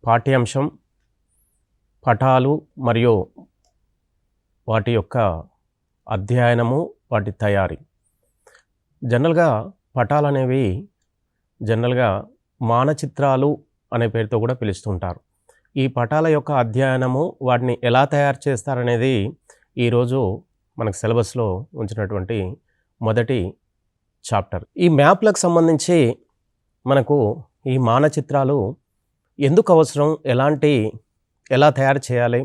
పాఠ్యాంశం, పటాలు మరియు వాటి యొక్క అధ్యయనము, వాటి తయారీ. జనరల్గా పటాలనేవి జనరల్గా మానచిత్రాలు అనే పేరుతో కూడా పిలుస్తుంటారు. ఈ పటాల యొక్క అధ్యయనము, వాటిని ఎలా తయారు చేస్తారనేది ఈరోజు మనకు సిలబస్లో ఉంచినటువంటి మొదటి చాప్టర్. ఈ మ్యాప్లకు సంబంధించి మనకు ఈ మానచిత్రాలు ఎందుకు అవసరం, ఎలా తయారు చేయాలి,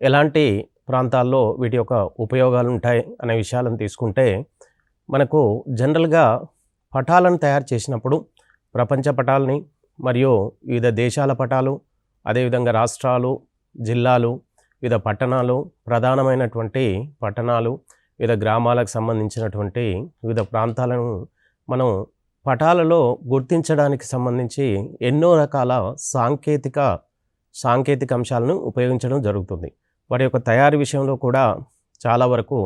ఎలాంటి ప్రాంతాల్లో వీటి యొక్క ఉపయోగాలు ఉంటాయి అనే విషయాలను తీసుకుంటే, మనకు జనరల్గా పటాలను తయారు చేసినప్పుడు ప్రపంచ పటాలని మరియు వివిధ దేశాల పటాలు, అదేవిధంగా రాష్ట్రాలు, జిల్లాలు, వివిధ పట్టణాలు, ప్రధానమైనటువంటి పట్టణాలు, వివిధ గ్రామాలకు సంబంధించినటువంటి వివిధ ప్రాంతాలను మనం పటాలలో గుర్తించడానికి సంబంధించి ఎన్నో రకాల సాంకేతిక అంశాలను ఉపయోగించడం జరుగుతుంది. వాటి యొక్క తయారీ విషయంలో కూడా చాలా వరకు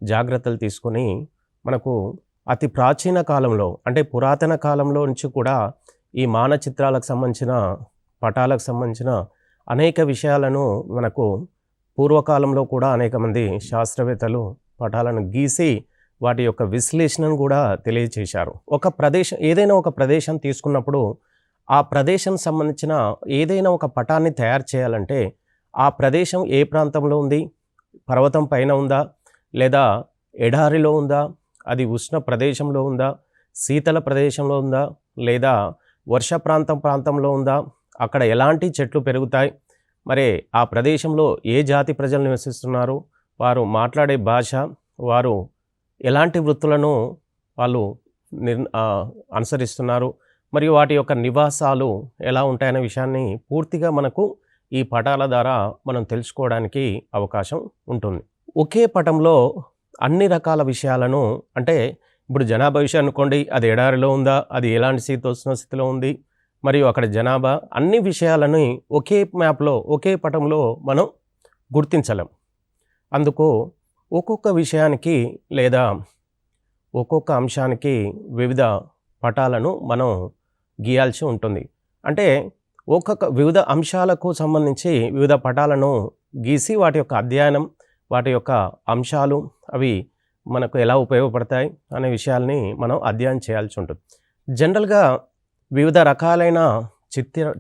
జాగ్రత్తలు తీసుకొని మనకు అతి ప్రాచీన కాలంలో, అంటే పురాతన కాలంలో నుంచి కూడా ఈ మానచిత్రాలకు సంబంధించిన, పటాలకు సంబంధించిన అనేక విషయాలను మనకు పూర్వకాలంలో కూడా అనేక మంది శాస్త్రవేత్తలు పటాలను గీసి వాటి యొక్క విశ్లేషణను కూడా తెలియచేశారు. ఏదైనా ఒక ప్రదేశం తీసుకున్నప్పుడు ఆ ప్రదేశం సంబంధించిన ఏదైనా ఒక పటాన్ని తయారు చేయాలంటే ఆ ప్రదేశం ఏ ప్రాంతంలో ఉంది, పర్వతం పైన ఉందా, లేదా ఎడారిలో ఉందా, అది ఉష్ణ ప్రదేశంలో ఉందా, శీతల ప్రదేశంలో ఉందా, లేదా వర్ష ప్రాంతంలో ఉందా, అక్కడ ఎలాంటి చెట్లు పెరుగుతాయి, మరి ఆ ప్రదేశంలో ఏ జాతి ప్రజలు నివసిస్తున్నారు, వారు మాట్లాడే భాష, వారు ఎలాంటి వృత్తులను వాళ్ళు అనుసరిస్తున్నారు, మరియు వాటి యొక్క నివాసాలు ఎలా ఉంటాయనే విషయాన్ని పూర్తిగా మనకు ఈ పటాల ద్వారా మనం తెలుసుకోవడానికి అవకాశం ఉంటుంది. ఒకే పటంలో అన్ని రకాల విషయాలను, అంటే ఇప్పుడు జనాభా విషయం అనుకోండి, అది ఎడారిలో ఉందా, అది ఎలాంటి శీతోష్ణ స్థితిలో ఉంది, మరియు అక్కడ జనాభా, అన్ని విషయాలని ఒకే మ్యాప్లో, ఒకే పటంలో మనం గుర్తించలేం. అందుకు ఒక్కొక్క విషయానికి లేదా ఒక్కొక్క అంశానికి వివిధ పటాలను మనం గీయాల్సి ఉంటుంది. అంటే వివిధ అంశాలకు సంబంధించి వివిధ పటాలను గీసి వాటి యొక్క అధ్యయనం, వాటి యొక్క అంశాలు, అవి మనకు ఎలా ఉపయోగపడతాయి అనే విషయాల్ని మనం అధ్యయనం చేయాల్సి ఉంటుంది. జనరల్గా వివిధ రకాలైన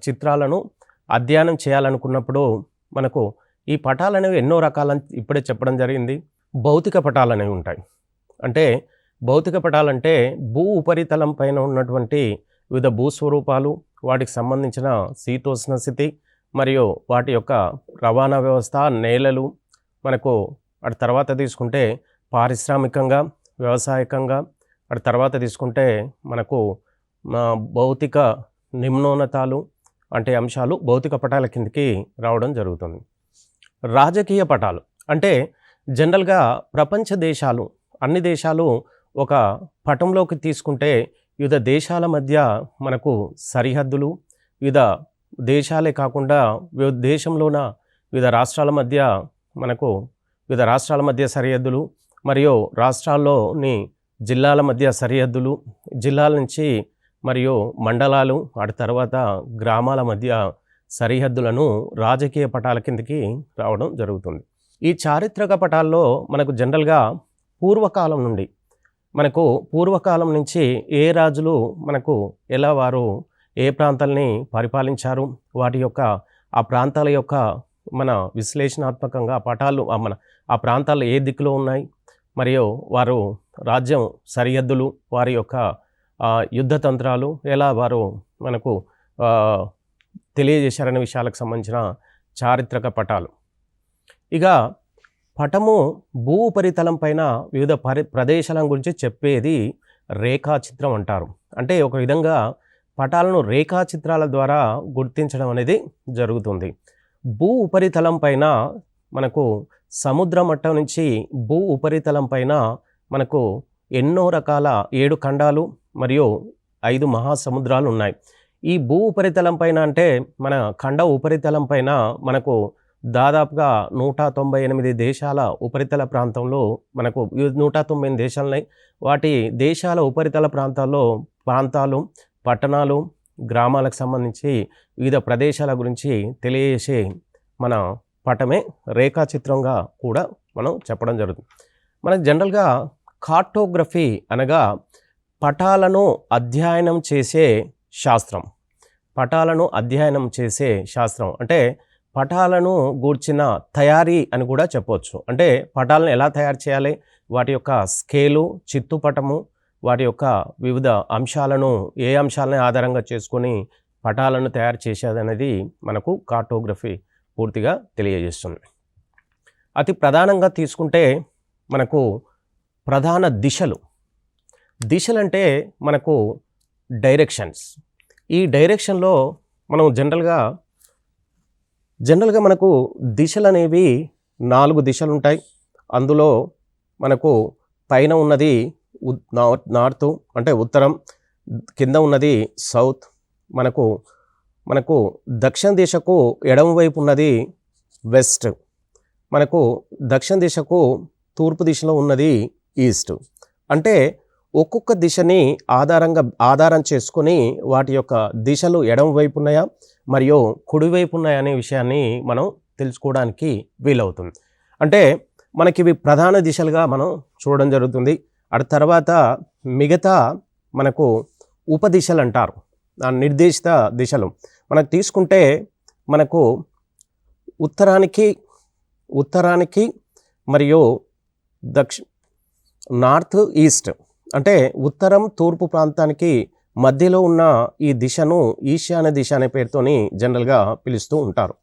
చిత్రాలను అధ్యయనం చేయాలనుకున్నప్పుడు మనకు ఈ పటాలు అనేవి ఎన్నో రకాలని ఇప్పుడే చెప్పడం జరిగింది. భౌతిక పటాలు అనేవి ఉంటాయి. అంటే భౌతిక పటాలంటే భూ ఉపరితలం పైన ఉన్నటువంటి వివిధ భూస్వరూపాలు, వాటికి సంబంధించిన శీతోష్ణ స్థితి, మరియు వాటి యొక్క రవాణా వ్యవస్థ, నేలలు, మనకు అటు తర్వాత తీసుకుంటే పారిశ్రామికంగా, వ్యవసాయకంగా, అటు తర్వాత తీసుకుంటే మనకు భౌతిక నిమ్నోన్నతాలు అంటే అంశాలు భౌతిక పటాల కిందకి రావడం జరుగుతుంది. రాజకీయ పటాలు అంటే జనరల్గా ప్రపంచ దేశాలు, అన్ని దేశాలు ఒక పటంలోకి తీసుకుంటే వివిధ దేశాల మధ్య మనకు సరిహద్దులు, వివిధ దేశాలే కాకుండా వివిధ దేశంలోన వివిధ రాష్ట్రాల మధ్య సరిహద్దులు, మరియు రాష్ట్రాల్లోని జిల్లాల మధ్య సరిహద్దులు, జిల్లాల నుంచి మరియు మండలాలు, అటు తర్వాత గ్రామాల మధ్య సరిహద్దులను రాజకీయ పటాల కిందకి రావడం జరుగుతుంది. ఈ చారిత్రక పటాల్లో మనకు జనరల్గా పూర్వకాలం నుంచి ఏ రాజులు మనకు ఎలా వారు ఏ ప్రాంతాలని పరిపాలించారు, వాటి యొక్క ఆ ప్రాంతాల యొక్క మన విశ్లేషణాత్మకంగా పటాలు ఆ ప్రాంతాలు ఏ దిక్కులో ఉన్నాయి, మరియు వారు రాజ్యం సరిహద్దులు, వారి యొక్క యుద్ధ తంత్రాలు ఎలా వారు మనకు తెలియజేశారనే విషయాలకు సంబంధించిన చారిత్రక పటాలు. ఇక పటము భూ ఉపరితలం పైన వివిధ ప్రదేశాల గురించి చెప్పేది రేఖాచిత్రం అంటారు. అంటే ఒక విధంగా పటాలను రేఖాచిత్రాల ద్వారా గుర్తించడం అనేది జరుగుతుంది. భూ ఉపరితలం పైన మనకు సముద్ర మట్టం నుంచి భూ ఉపరితలం పైన మనకు ఎన్నో రకాల 7 ఖండాలు మరియు 5 మహాసముద్రాలు ఉన్నాయి. ఈ భూ ఉపరితలం పైన అంటే మన ఖండ ఉపరితలం పైన మనకు దాదాపుగా 198 దేశాల ఉపరితల ప్రాంతంలో మనకు 198 దేశాలున్నాయి. వాటి దేశాల ఉపరితల ప్రాంతాలు, పట్టణాలు, గ్రామాలకు సంబంధించి వివిధ ప్రదేశాల గురించి తెలియజేసే మన పటమే రేఖాచిత్రంగా కూడా మనం చెప్పడం జరుగుతుంది. మనకు జనరల్గా కార్టోగ్రఫీ అనగా పటాలను అధ్యయనం చేసే శాస్త్రం. పటాలను అధ్యయనం చేసే శాస్త్రం అంటే పటాలను గూర్చిన తయారీ అని కూడా చెప్పవచ్చు. అంటే పటాలను ఎలా తయారు చేయాలి, వాటి యొక్క స్కేలు, చిత్తుపటము, వాటి యొక్క వివిధ అంశాలను ఏ అంశాలని ఆధారంగా చేసుకొని పటాలను తయారు చేసేది అనేది మనకు కార్టోగ్రఫీ పూర్తిగా తెలియజేస్తుంది. అతి ప్రధానంగా తీసుకుంటే మనకు ప్రధాన దిశలంటే మనకు డైరెక్షన్స్. ఈ డైరెక్షన్లో మనం జనరల్గా మనకు దిశలు అనేవి 4 దిశలు ఉంటాయి. అందులో మనకు పైన ఉన్నది నార్త్ అంటే ఉత్తరం, కింద ఉన్నది సౌత్, మనకు దక్షిణ దిశకు ఎడమ వైపు ఉన్నది వెస్ట్, మనకు దక్షిణ దిశకు తూర్పు దిశలో ఉన్నది ఈస్ట్. అంటే ఒక్కొక్క దిశని ఆధారం చేసుకొని వాటి యొక్క దిశలు ఎడమ వైపు ఉన్నాయా మరియు కుడివైపు ఉన్నాయా అనే విషయాన్ని మనం తెలుసుకోవడానికి వీలవుతుంది. అంటే మనకి ఇవి ప్రధాన దిశలుగా మనం చూడడం జరుగుతుంది. ఆ తర్వాత మిగతా మనకు ఉపదిశలు అంటారు, నిర్దేశిత దిశలు. మనకు తీసుకుంటే మనకు ఉత్తరానికి మరియు నార్త్ ఈస్ట్ అంటే ఉత్తరం తూర్పు ప్రాంతానికి మధ్యలో ఉన్న ఈ దిశను ఈశాన్య దిశ అనే పేరుతోని జనరల్గా పిలుస్తూ ఉంటారు.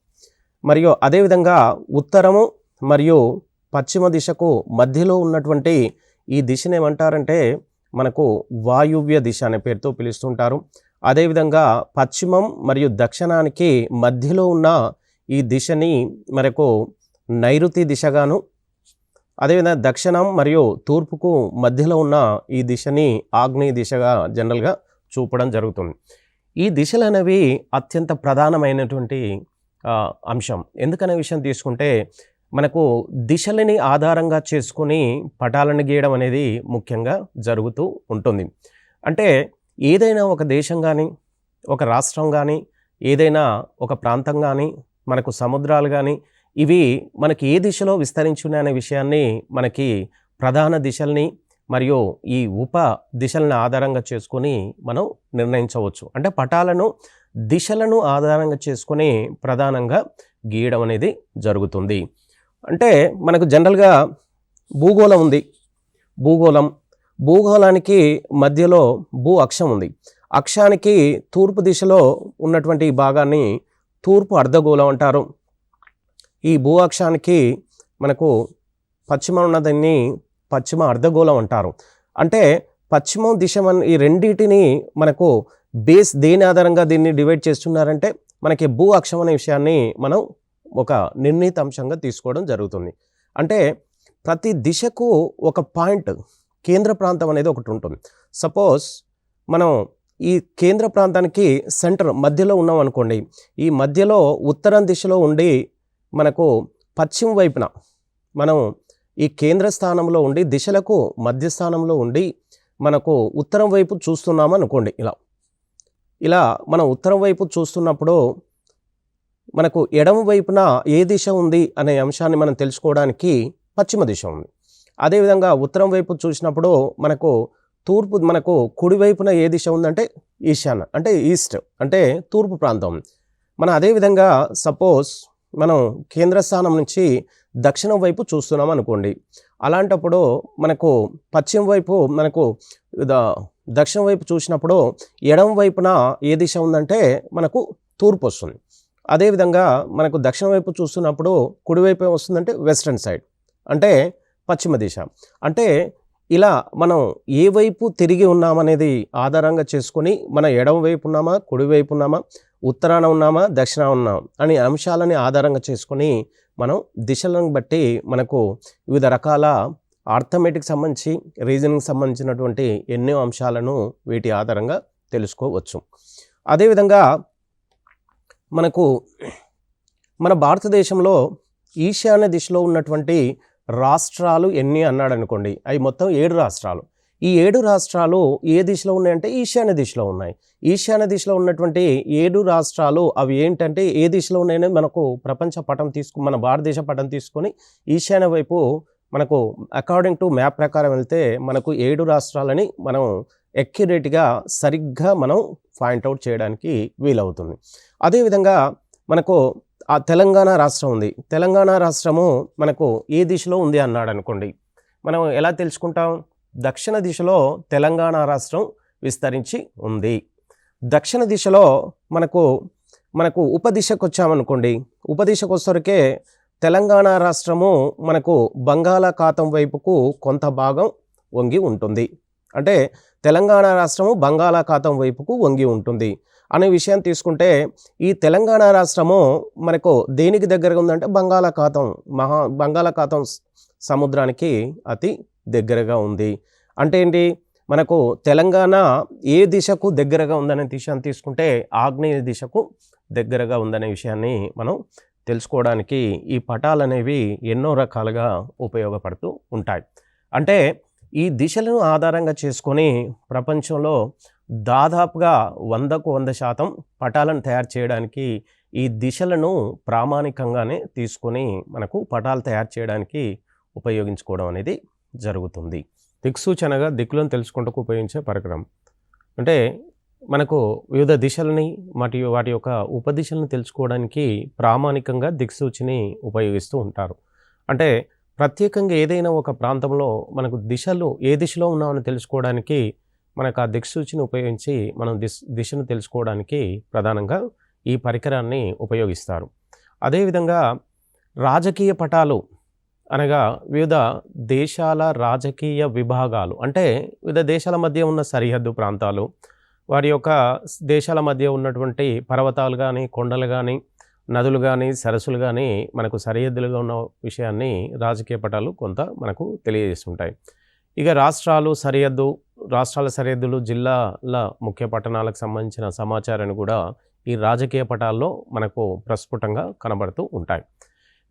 మరియు అదేవిధంగా ఉత్తరము మరియు పశ్చిమ దిశకు మధ్యలో ఉన్నటువంటి ఈ దిశను ఏమంటారంటే మనకు వాయువ్య దిశ అనే పేరుతో పిలుస్తుంటారు. అదేవిధంగా పశ్చిమం మరియు దక్షిణానికి మధ్యలో ఉన్న ఈ దిశని మనకు నైరుతి దిశగాను, అదేవిధంగా దక్షిణం మరియు తూర్పుకు మధ్యలో ఉన్న ఈ దిశని ఆగ్నేయ దిశగా జనరల్గా చూపడం జరుగుతుంది. ఈ దిశలు అనేవి అత్యంత ప్రధానమైనటువంటి అంశం. ఎందుకనే విషయం తీసుకుంటే మనకు దిశలని ఆధారంగా చేసుకొని పటాలను గీయడం అనేది ముఖ్యంగా జరుగుతూ ఉంటుంది. అంటే ఏదైనా ఒక దేశం కానీ, ఒక రాష్ట్రం కానీ, ఏదైనా ఒక ప్రాంతం కానీ, మనకు సముద్రాలు కానీ, ఇవి మనకి ఏ దిశలో విస్తరించి ఉన్నాయనే విషయాన్ని మనకి ప్రధాన దిశల్ని మరియు ఈ ఉప దిశలను ఆధారంగా చేసుకొని మనం నిర్ణయించవచ్చు. అంటే పటాలను దిశలను ఆధారంగా చేసుకొని ప్రధానంగా గీయడం అనేది జరుగుతుంది. అంటే మనకు జనరల్గా భూగోళం ఉంది. భూగోళానికి మధ్యలో భూ అక్షం ఉంది. అక్షానికి తూర్పు దిశలో ఉన్నటువంటి భాగాన్ని తూర్పు అర్ధగోళం అంటారు. ఈ భూ అక్షానికి మనకు పశ్చిమ ఉన్నదాన్ని పశ్చిమ అర్ధగోళం అంటారు. అంటే పశ్చిమ దిశ ఈ రెండింటిని మనకు బేస్ దేని ఆధారంగా దీన్ని డివైడ్ చేస్తున్నారంటే మనకి భూ అక్షం అనే విషయాన్ని మనం ఒక నిర్ణీత అంశంగా తీసుకోవడం జరుగుతుంది. అంటే ప్రతి దిశకు ఒక పాయింట్, కేంద్ర ప్రాంతం అనేది ఒకటి ఉంటుంది. సపోజ్ మనం ఈ కేంద్ర ప్రాంతానికి సెంటర్ మధ్యలో ఉన్నాం అనుకోండి. ఈ మధ్యలో ఉత్తరం దిశలో ఉండి మనకు పశ్చిమ వైపున మనం ఈ కేంద్ర స్థానంలో ఉండి దిశలకు మధ్య స్థానంలో ఉండి మనకు ఉత్తరం వైపు చూస్తున్నాము అనుకోండి. ఇలా మనం ఉత్తరం వైపు చూస్తున్నప్పుడు మనకు ఎడమ వైపున ఏ దిశ ఉంది అనే అంశాన్ని మనం తెలుసుకోవడానికి పశ్చిమ దిశ ఉంది. అదేవిధంగా ఉత్తరం వైపు చూసినప్పుడు మనకు కుడివైపున ఏ దిశ ఉందంటే ఈశాన్య అంటే ఈస్ట్ అంటే తూర్పు ప్రాంతం. మనం అదేవిధంగా సపోజ్ మనం కేంద్ర స్థానం నుంచి దక్షిణం వైపు చూస్తున్నాం అనుకోండి. అలాంటప్పుడు మనకు పశ్చిమ వైపు మనకు దక్షిణం వైపు చూసినప్పుడు ఎడమ వైపున ఏ దిశ ఉందంటే మనకు తూర్పు వస్తుంది. అదేవిధంగా మనకు దక్షిణ వైపు చూస్తున్నప్పుడు కుడివైపు వస్తుందంటే వెస్ట్రన్ సైడ్ అంటే పశ్చిమ దిశ. అంటే ఇలా మనం ఏ వైపు తిరిగి ఉన్నామనేది ఆధారంగా చేసుకొని మనం ఎడమ వైపు ఉన్నామా, కుడివైపు ఉన్నామా, ఉత్తరాన ఉన్నామా, దక్షిణాన ఉన్నామా అనే అంశాలని ఆధారంగా చేసుకొని మనం దిశలను బట్టి మనకు వివిధ రకాల ఆర్థమెటిక్ సంబంధించి రీజనింగ్ సంబంధించినటువంటి ఎన్నో అంశాలను వీటి ఆధారంగా తెలుసుకోవచ్చు. అదేవిధంగా మనకు మన భారతదేశంలో ఈశాన్య దిశలో ఉన్నటువంటి రాష్ట్రాలు ఎన్ని అన్నాడు అనుకోండి, అవి మొత్తం 7 రాష్ట్రాలు. ఈ 7 రాష్ట్రాలు ఏ దిశలో ఉన్నాయంటే ఈశాన్య దిశలో ఉన్నాయి. ఈశాన్య దిశలో ఉన్నటువంటి 7 రాష్ట్రాలు అవి ఏంటంటే ఏ దిశలో ఉన్నాయని మనకు ప్రపంచ పటం మన భారతదేశ పటం తీసుకొని ఈశాన్య వైపు మనకు అకార్డింగ్ టు మ్యాప్ ప్రకారం వెళ్తే మనకు 7 రాష్ట్రాలని మనం ఎక్యురేట్గా సరిగ్గా మనం పాయింట్అవుట్ చేయడానికి వీలవుతుంది. అదేవిధంగా మనకు ఆ తెలంగాణ రాష్ట్రం ఉంది. తెలంగాణ రాష్ట్రము మనకు ఏ దిశలో ఉంది అన్నాడు అనుకోండి, మనం ఎలా తెలుసుకుంటాం? దక్షిణ దిశలో తెలంగాణ రాష్ట్రం విస్తరించి ఉంది. దక్షిణ దిశలో మనకు ఉపదిశకు వచ్చామనుకోండి, ఉపదిశకు వచ్చేసరికే తెలంగాణ రాష్ట్రము మనకు బంగాళాఖాతం వైపుకు కొంత భాగం వంగి ఉంటుంది. అంటే తెలంగాణ రాష్ట్రము బంగాళాఖాతం వైపుకు వంగి ఉంటుంది అనే విషయం తీసుకుంటే, ఈ తెలంగాణ రాష్ట్రము మనకు దేనికి దగ్గరగా ఉందంటే బంగాళాఖాతం సముద్రానికి అతి దగ్గరగా ఉంది. అంటే ఏంటి, మనకు తెలంగాణ ఏ దిశకు దగ్గరగా ఉందనే విషయాన్ని తీసుకుంటే ఆగ్నేయ దిశకు దగ్గరగా ఉందనే విషయాన్ని మనం తెలుసుకోవడానికి ఈ పటాలు అనేవి ఎన్నో రకాలుగా ఉపయోగపడుతూ ఉంటాయి. అంటే ఈ దిశలను ఆధారంగా చేసుకొని ప్రపంచంలో దాదాపుగా 100కు 100% పటాలను తయారు చేయడానికి ఈ దిశలను ప్రామాణికంగానే తీసుకొని మనకు పటాలు తయారు చేయడానికి ఉపయోగించుకోవడం అనేది జరుగుతుంది. దిక్సూచనగా దిక్కులను తెలుసుకుంటూ ఉపయోగించే పరికరం. అంటే మనకు వివిధ దిశలని మరియు వాటి యొక్క ఉపదిశలను తెలుసుకోవడానికి ప్రామాణికంగా దిక్సూచిని ఉపయోగిస్తూ ఉంటారు. అంటే ప్రత్యేకంగా ఏదైనా ఒక ప్రాంతంలో మనకు దిశలు ఏ దిశలో ఉన్నామని తెలుసుకోవడానికి మనకు ఆ దిక్సూచిని ఉపయోగించి మనం దిశను తెలుసుకోవడానికి ప్రధానంగా ఈ పరికరాన్ని ఉపయోగిస్తారు. అదేవిధంగా రాజకీయ పటాలు అనగా వివిధ దేశాల రాజకీయ విభాగాలు, అంటే వివిధ దేశాల మధ్య ఉన్న సరిహద్దు ప్రాంతాలు, వారి యొక్క దేశాల మధ్య ఉన్నటువంటి పర్వతాలు కానీ, కొండలు కానీ, నదులు కానీ, సరస్సులు కానీ మనకు సరిహద్దులుగా ఉన్న విషయాన్ని రాజకీయ పటాలు కొంత మనకు తెలియజేస్తుంటాయి. ఇక రాష్ట్రాల సరిహద్దులు, జిల్లాల ముఖ్య పట్టణాలకు సంబంధించిన సమాచారాన్ని కూడా ఈ రాజకీయ పటాల్లో మనకు ప్రస్ఫుటంగా కనబడుతూ ఉంటాయి.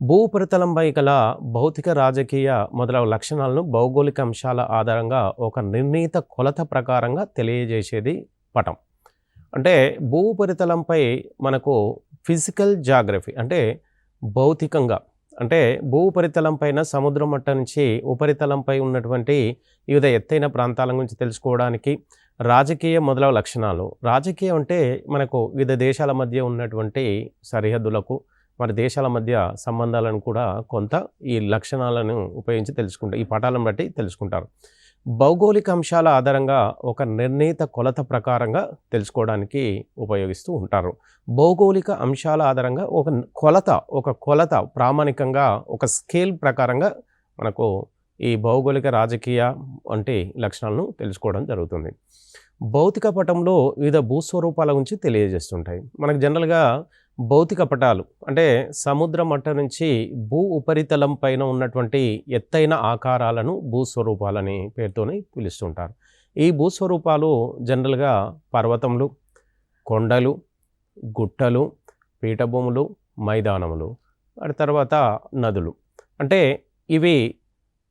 భూపరితలంపై గల భౌతిక, రాజకీయ మొదలగు లక్షణాలను భౌగోళిక అంశాల ఆధారంగా ఒక నిర్ణీత కొలత ప్రకారంగా తెలియజేసేది పటం. అంటే భూపరితలంపై మనకు ఫిజికల్ జాగ్రఫీ అంటే భౌతికంగా, అంటే భూపరితలం పైన సముద్రం మట్టం నుంచి ఉపరితలంపై ఉన్నటువంటి వివిధ ఎత్తైన ప్రాంతాల గురించి తెలుసుకోవడానికి రాజకీయ మొదలగు లక్షణాలు. రాజకీయం అంటే మనకు వివిధ దేశాల మధ్య ఉన్నటువంటి సరిహద్దులకు, మరి దేశాల మధ్య సంబంధాలను కూడా కొంత ఈ లక్షణాలను ఉపయోగించి తెలుసుకుంటారు, ఈ పటాలను బట్టి తెలుసుకుంటారు. భౌగోళిక అంశాల ఆధారంగా ఒక నిర్ణీత కొలత ప్రకారంగా తెలుసుకోవడానికి ఉపయోగిస్తూ ఉంటారు. భౌగోళిక అంశాల ఆధారంగా ఒక కొలత ప్రామాణికంగా ఒక స్కేల్ ప్రకారంగా మనకు ఈ భౌగోళిక, రాజకీయ వంటి లక్షణాలను తెలుసుకోవడం జరుగుతుంది. భౌతిక పటంలో వివిధ భూస్వరూపాల గురించి తెలియజేస్తుంటాయి. మనకు జనరల్గా భౌతిక పటాలు అంటే సముద్ర మట్టం నుంచి భూ ఉపరితలం పైన ఉన్నటువంటి ఎత్తైన ఆకారాలను భూస్వరూపాలని పేరుతోనే పిలుస్తుంటారు. ఈ భూస్వరూపాలు జనరల్గా పర్వతములు, కొండలు, గుట్టలు, పీఠభూములు, మైదానములు, వాటి తర్వాత నదులు. అంటే ఇవి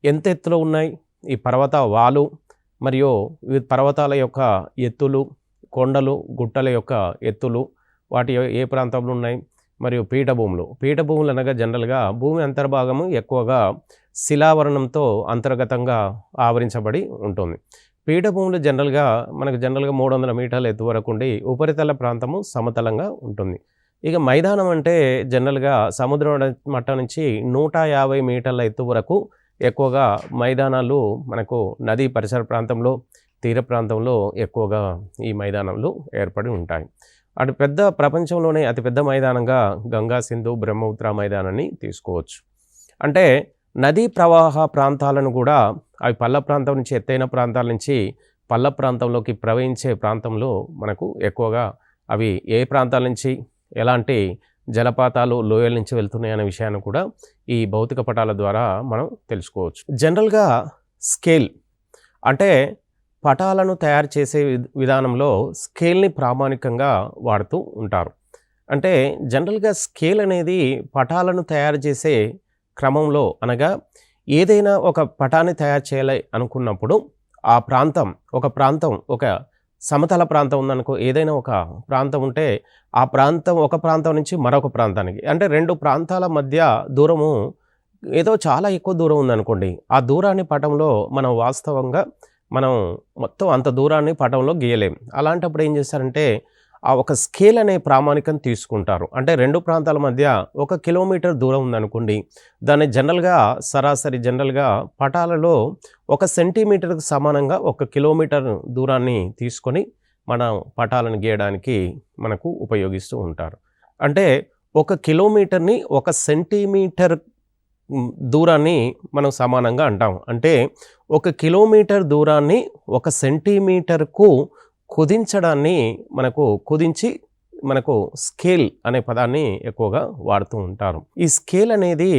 ఎంత ఎత్తులో ఉన్నాయి, ఈ పర్వత వాలు మరియు పర్వతాల యొక్క ఎత్తులు, కొండలు, గుట్టల యొక్క ఎత్తులు, వాటి ఏ ప్రాంతంలో ఉన్నాయి, మరియు పీఠభూములు అనగా జనరల్గా భూమి అంతర్భాగము ఎక్కువగా శిలావరణంతో అంతర్గతంగా ఆవరించబడి ఉంటుంది. పీఠభూములు మనకు జనరల్గా 300 మీటర్ల ఎత్తు వరకు ఉండి ఉపరితల ప్రాంతము సమతలంగా ఉంటుంది. ఇక మైదానం అంటే జనరల్గా సముద్ర మట్టం నుంచి 150 మీటర్ల ఎత్తు వరకు ఎక్కువగా మైదానాలు మనకు నదీ పరిసర ప్రాంతంలో, తీర ప్రాంతంలో ఎక్కువగా ఈ మైదానాలు ఏర్పడి ఉంటాయి. అటు ప్రపంచంలోనే అతిపెద్ద మైదానంగా గంగా, సింధు, బ్రహ్మపుత్ర మైదానాన్ని తీసుకోవచ్చు. అంటే నదీ ప్రవాహ ప్రాంతాలను కూడా అవి పల్ల ప్రాంతం నుంచి, ఎత్తైన ప్రాంతాల నుంచి పల్ల ప్రాంతంలోకి ప్రవహించే ప్రాంతంలో మనకు ఎక్కువగా అవి ఏ ప్రాంతాల నుంచి ఎలాంటి జలపాతాలు, లోయల నుంచి వెళ్తున్నాయి అనే విషయాన్ని కూడా ఈ భౌతిక పటాల ద్వారా మనం తెలుసుకోవచ్చు. జనరల్గా స్కేల్ అంటే పటాలను తయారు చేసే విధానంలో స్కేల్ని ప్రామాణికంగా వాడుతూ ఉంటారు. అంటే జనరల్గా స్కేల్ అనేది పటాలను తయారు చేసే క్రమంలో, అనగా ఏదైనా ఒక పటాన్ని తయారు చేయాలి అనుకున్నప్పుడు ఆ ప్రాంతం ఒక సమతల ప్రాంతం ఉందనుకో, ఏదైనా ఒక ప్రాంతం ఉంటే ఆ ప్రాంతం ఒక ప్రాంతం నుంచి మరొక ప్రాంతానికి అంటే 2 ప్రాంతాల మధ్య దూరము ఏదో చాలా ఎక్కువ దూరం ఉందనుకోండి. ఆ దూరాన్ని పటంలో మనం వాస్తవంగా మనం మొత్తం అంత దూరాన్ని పటంలో గీయలేం. అలాంటప్పుడు ఏం చేస్తారంటే ఆ ఒక స్కేల్ అనే ప్రామాణికం తీసుకుంటారు. అంటే 2 ప్రాంతాల మధ్య 1 కిలోమీటర్ దూరం ఉందనుకోండి. దాన్ని జనరల్‌గా పటాలలో 1 సెంటీమీటర్‌కి సమానంగా 1 కిలోమీటర్ దూరాన్ని తీసుకొని మనం పటాలను గీయడానికి మనకు ఉపయోగిస్తూ ఉంటారు. అంటే 1 కిలోమీటర్‌ని 1 సెంటీమీటర్ దూరాన్ని మనం సమానంగా అంటాం. అంటే 1 కిలోమీటర్ దూరాన్ని 1 సెంటీమీటర్‌కు కుదించడాన్ని కుదించి మనకు స్కేల్ అనే పదాన్ని ఎక్కువగా వాడుతూ ఉంటారు. ఈ స్కేల్ అనేది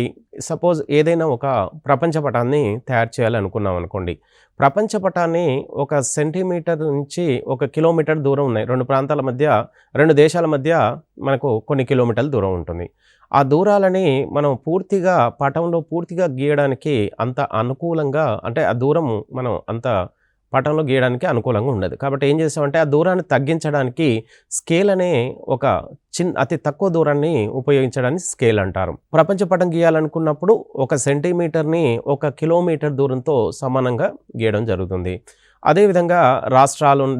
సపోజ్ ఏదైనా ఒక ప్రపంచ పటాన్ని తయారు చేయాలనుకున్నాం అనుకోండి. ప్రపంచ పటాన్ని 1 సెంటీమీటర్ నుంచి 1 కిలోమీటర్ దూరం ఉన్నాయి. 2 ప్రాంతాల మధ్య 2 దేశాల మధ్య మనకు కొన్ని కిలోమీటర్ల దూరం ఉంటుంది. ఆ దూరాలని మనం పటంలో పూర్తిగా గీయడానికి అంత అనుకూలంగా అంటే ఆ దూరం మనం అంత పటంలో గీయడానికి అనుకూలంగా ఉండదు. కాబట్టి ఏం చేసామంటే ఆ దూరాన్ని తగ్గించడానికి స్కేల్ అనే ఒక అతి తక్కువ దూరాన్ని ఉపయోగించడాన్ని స్కేల్ అంటారు. ప్రపంచ పటం గీయాలనుకున్నప్పుడు 1 సెంటీమీటర్‌ని 1 కిలోమీటర్ దూరంతో సమానంగా గీయడం జరుగుతుంది. అదేవిధంగా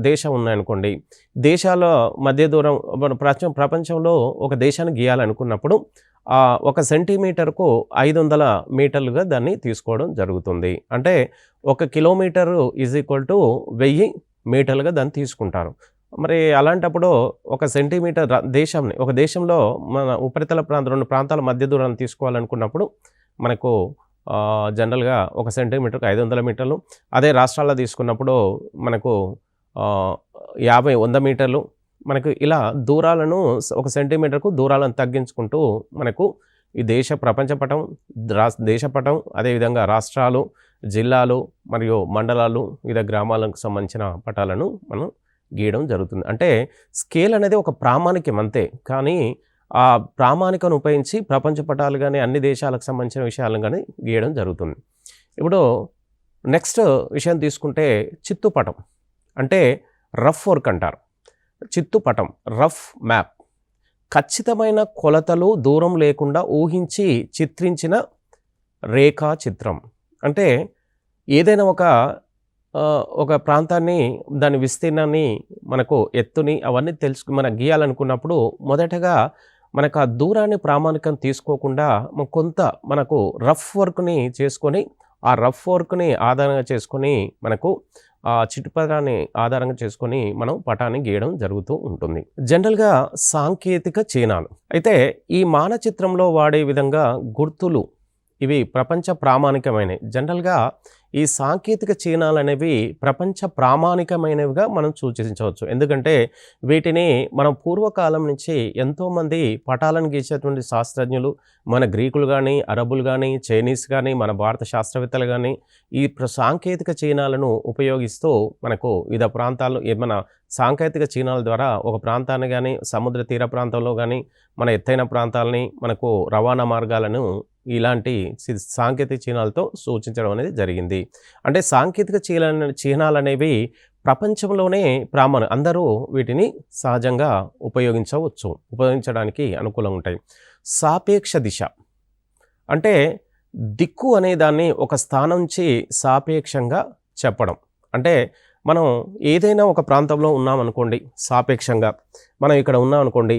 దేశం ఉన్నాయనుకోండి. దేశాల మధ్య దూరం ప్రపంచంలో ఒక దేశాన్ని గీయాలనుకున్నప్పుడు 1 సెంటీమీటర్‌కు 500 మీటర్లుగా దాన్ని తీసుకోవడం జరుగుతుంది. అంటే 1 కిలోమీటరు = 1000 మీటర్లుగా దాన్ని తీసుకుంటారు. మరి అలాంటప్పుడు 1 సెంటీమీటర్ ఒక దేశంలో మన ఉపరితల ప్రాంతం 2 ప్రాంతాల మధ్య దూరాన్ని తీసుకోవాలనుకున్నప్పుడు మనకు జనరల్‌గా 1 సెంటీమీటర్‌కు 500 మీటర్లు. అదే రాష్ట్రాల్లో తీసుకున్నప్పుడు మనకు 100 మీటర్లు. మనకు ఇలా దూరాలను 1 సెంటీమీటర్‌కు దూరాలను తగ్గించుకుంటూ మనకు ఈ ప్రపంచ పటం, దేశ పటం, అదేవిధంగా రాష్ట్రాలు, జిల్లాలు మరియు మండలాలు, వివిధ గ్రామాలకు సంబంధించిన పటాలను మనం గీయడం జరుగుతుంది. అంటే స్కేల్ అనేది ఒక ప్రామాణికం అంతే. కానీ ఆ ప్రామాణికను ఉపయోగించి ప్రపంచ పటాలు గానీ, అన్ని దేశాలకు సంబంధించిన విషయాలను గానీ గీయడం జరుగుతుంది. ఇప్పుడు నెక్స్ట్ విషయం తీసుకుంటే చిత్తు పటం. అంటే రఫ్ వర్క్ అంటారు. చిత్తు పటం, రఫ్ మ్యాప్. ఖచ్చితమైన కొలతలు, దూరం లేకుండా ఊహించి చిత్రించిన రేఖా చిత్రం. అంటే ఏదైనా ఒక ప్రాంతాన్ని, దాని విస్తీర్ణాన్ని, మనకు ఎత్తుని అవన్నీ మనం గీయాలనుకున్నప్పుడు మొదటగా మనకు ఆ దూరాన్ని ప్రామాణికం తీసుకోకుండా కొంత మనకు రఫ్ వర్క్‌ని చేసుకొని, ఆ రఫ్ వర్క్‌ని ఆధారంగా చేసుకొని మనకు చిట్టుపటాన్ని ఆధారంగా చేసుకొని మనం పటాన్ని గీయడం జరుగుతూ ఉంటుంది. జనరల్‌గా సాంకేతిక చిహ్నాలు. అయితే ఈ మానచిత్రంలో వాడే విధంగా గుర్తులు ఇవి ప్రపంచ ప్రామాణికమైనవి. జనరల్‌గా ఈ సాంకేతిక చిహ్నాలనేవి ప్రపంచ ప్రామాణికమైనవిగా మనం సూచించవచ్చు. ఎందుకంటే వీటిని మనం పూర్వకాలం నుంచి ఎంతోమంది పటాలను గీసేటువంటి శాస్త్రజ్ఞులు, మన గ్రీకులు గానీ, అరబులు గానీ, చైనీస్ గానీ, మన భారత శాస్త్రవేత్తలు గానీ ఈ సాంకేతిక చిహ్నాలను ఉపయోగిస్తూ మనకు వివిధ ప్రాంతాల్లో మన సాంకేతిక చిహ్నాల ద్వారా ఒక ప్రాంతాన్ని గానీ, సముద్ర తీర ప్రాంతంలో గానీ, మన ఎత్తైన ప్రాంతాలని, మనకు రవాణా మార్గాలను ఇలాంటి సాంకేతిక చిహ్నాలతో సూచించడం అనేది జరిగింది. అంటే సాంకేతిక చిహ్నాలు అనేవి ప్రపంచంలోనే అందరూ వీటిని సహజంగా ఉపయోగించడానికి అనుకూలంగా ఉంటాయి. సాపేక్ష దిశ అంటే దిక్కు అనే దాన్ని ఒక స్థానం నుంచి సాపేక్షంగా చెప్పడం. అంటే మనం ఏదైనా ఒక ప్రాంతంలో ఉన్నామనుకోండి, సాపేక్షంగా మనం ఇక్కడ ఉన్నామనుకోండి,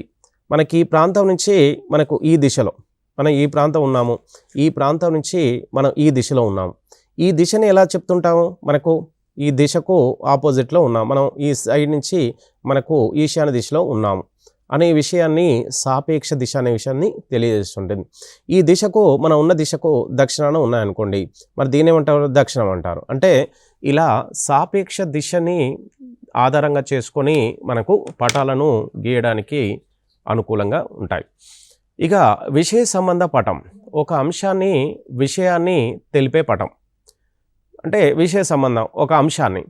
మనకి ఈ ప్రాంతం నుంచి మనకు ఈ దిశలో మనం ఈ ప్రాంతం ఉన్నాము, ఈ ప్రాంతం నుంచి మనం ఈ దిశలో ఉన్నాము. ఈ దిశని ఎలా చెప్తుంటాము? మనకు ఈ దిశకు ఆపోజిట్లో ఉన్నాం, మనం ఈ సైడ్ నుంచి మనకు ఈశాన్య దిశలో ఉన్నాము అనే విషయాన్ని సాపేక్ష దిశ అనే విషయాన్ని తెలియజేస్తుంటుంది. ఈ దిశకు మనం ఉన్న దిశకు దక్షిణాన ఉన్నాయనుకోండి, మరి దీని ఏమంటారు? దక్షిణం అంటారు. అంటే ఇలా సాపేక్ష దిశని ఆధారంగా చేసుకొని మనకు పటాలను గీయడానికి అనుకూలంగా ఉంటాయి. ఇక విషయ సంబంధ పటం, ఒక విషయాన్ని తెలిపే పటం. అంటే విషయ సంబంధం ఒక అంశాన్ని,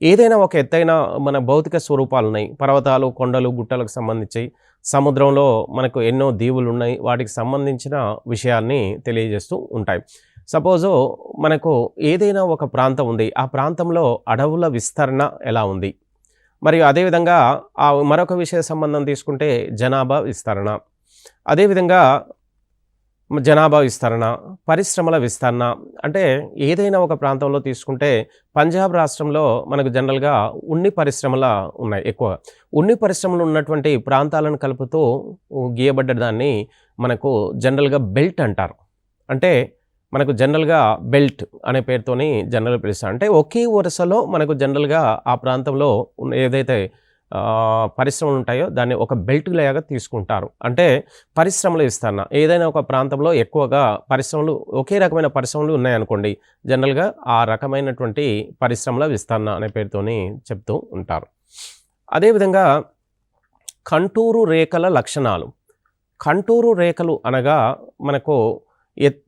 ఏదైనా ఒక ఎత్తైన మన భౌతిక స్వరూపాలు ఉన్నాయి, పర్వతాలు, కొండలు, గుట్టలకు సంబంధించి, సముద్రంలో మనకు ఎన్నో దీవులు ఉన్నాయి, వాటికి సంబంధించిన విషయాన్ని తెలియజేస్తూ ఉంటాయి. సపోజు మనకు ఏదైనా ఒక ప్రాంతం ఉంది. ఆ ప్రాంతంలో అడవుల విస్తరణ ఎలా ఉంది? మరియు అదేవిధంగా మరొక విషయ సంబంధం తీసుకుంటే జనాభా విస్తరణ. అదేవిధంగా జనాభా విస్తరణ, పరిశ్రమల విస్తరణ. అంటే ఏదైనా ఒక ప్రాంతంలో తీసుకుంటే పంజాబ్ రాష్ట్రంలో మనకు జనరల్‌గా ఉన్ని పరిశ్రమల ఉన్నాయి ఎక్కువగా. ఉన్ని పరిశ్రమలు ఉన్నటువంటి ప్రాంతాలను కలుపుతూ గీయబడ్డ దాన్ని మనకు జనరల్‌గా బెల్ట్ అంటారు. అంటే మనకు జనరల్‌గా బెల్ట్ అనే పేరుతోని జనరల్‌గా పిలుస్తారు. అంటే ఒకే వరుసలో మనకు జనరల్‌గా ఆ ప్రాంతంలో ఏదైతే పరిశ్రమలు ఉంటాయో దాన్ని ఒక బెల్ట్ లాగా తీసుకుంటారు. అంటే పరిశ్రమల విస్తరణ. ఏదైనా ఒక ప్రాంతంలో ఎక్కువగా పరిశ్రమలు ఒకే రకమైన పరిశ్రమలు ఉన్నాయనుకోండి. జనరల్‌గా ఆ రకమైనటువంటి పరిశ్రమల విస్తరణ అనే పేరుతోని చెప్తూ ఉంటారు. అదేవిధంగా కంటూరు రేఖల లక్షణాలు. కంటూరు రేఖలు అనగా మనకు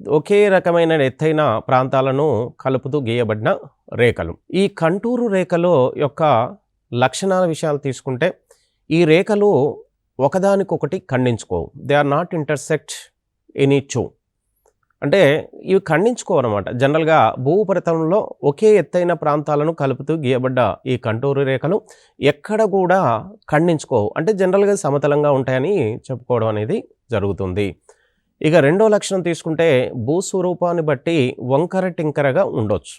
ఒకే రకమైన ఎత్తైన ప్రాంతాలను కలుపుతూ గీయబడిన రేఖలు. ఈ కంటూరు రేఖలు యొక్క లక్షణాల విషయాలు తీసుకుంటే ఈ రేఖలు ఒకదానికొకటి ఖండించుకోవు. They are not intersect any two. అంటే ఇవి ఖండించుకోవన్నమాట. జనరల్‌గా భూ ఉపరితలంలో ఒకే ఎత్తైన ప్రాంతాలను కలుపుతూ గీయబడ్డ ఈ కంటూరు రేఖలు ఎక్కడ కూడా ఖండించుకోవు. అంటే జనరల్‌గా సమతలంగా ఉంటాయని చెప్పుకోవడం అనేది జరుగుతుంది. ఇక రెండో లక్షణం తీసుకుంటే భూస్వరూపాన్ని బట్టి వంకర టింకరగా ఉండొచ్చు.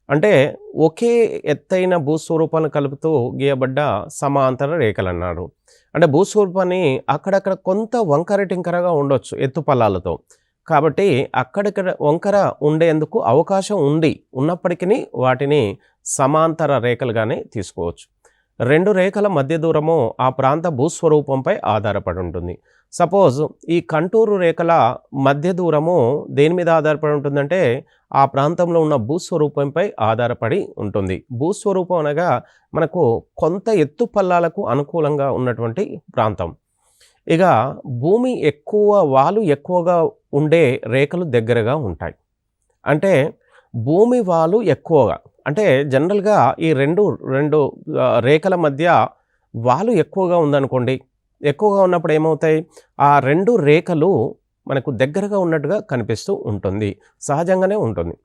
అంటే ఒకే ఎత్తైన భూస్వరూపాన్ని కలుపుతూ గీయబడ్డ సమాంతర రేఖలన్నారు. అంటే భూస్వరూపాన్ని అక్కడక్కడ కొంత వంకర టింకరగా ఉండొచ్చు ఎత్తుపల్లాలతో. కాబట్టి అక్కడిక్కడ వంకర ఉండేందుకు అవకాశం ఉన్నప్పటికీ వాటిని సమాంతర రేఖలుగానే తీసుకోవచ్చు. రెండు రేఖల మధ్య దూరము ఆ ప్రాంత భూస్వరూపంపై ఆధారపడి ఉంటుంది. సపోజ్ ఈ కంటూరు రేఖల మధ్య దూరము దేని మీద ఆధారపడి ఉంటుందంటే ఆ ప్రాంతంలో ఉన్న భూస్వరూపంపై ఆధారపడి ఉంటుంది. భూస్వరూపం అనగా మనకు కొంత ఎత్తు పల్లాలకు అనుకూలంగా ఉన్నటువంటి ప్రాంతం. ఇక భూమి వాలు ఎక్కువగా ఉండే రేఖలు దగ్గరగా ఉంటాయి. అంటే భూమి వాలు ఎక్కువగా అంటే జనరల్‌గా ఈ రెండు రేఖల మధ్య వాలు ఎక్కువగా ఉందనుకోండి. ఎక్కువగా ఉన్నప్పుడు ఏమవుతాయి? ఆ రెండు రేఖలు మనకు దగ్గరగా ఉన్నట్టుగా కనిపిస్తూ ఉంటుంది. సహజంగానే ఉంటుంది.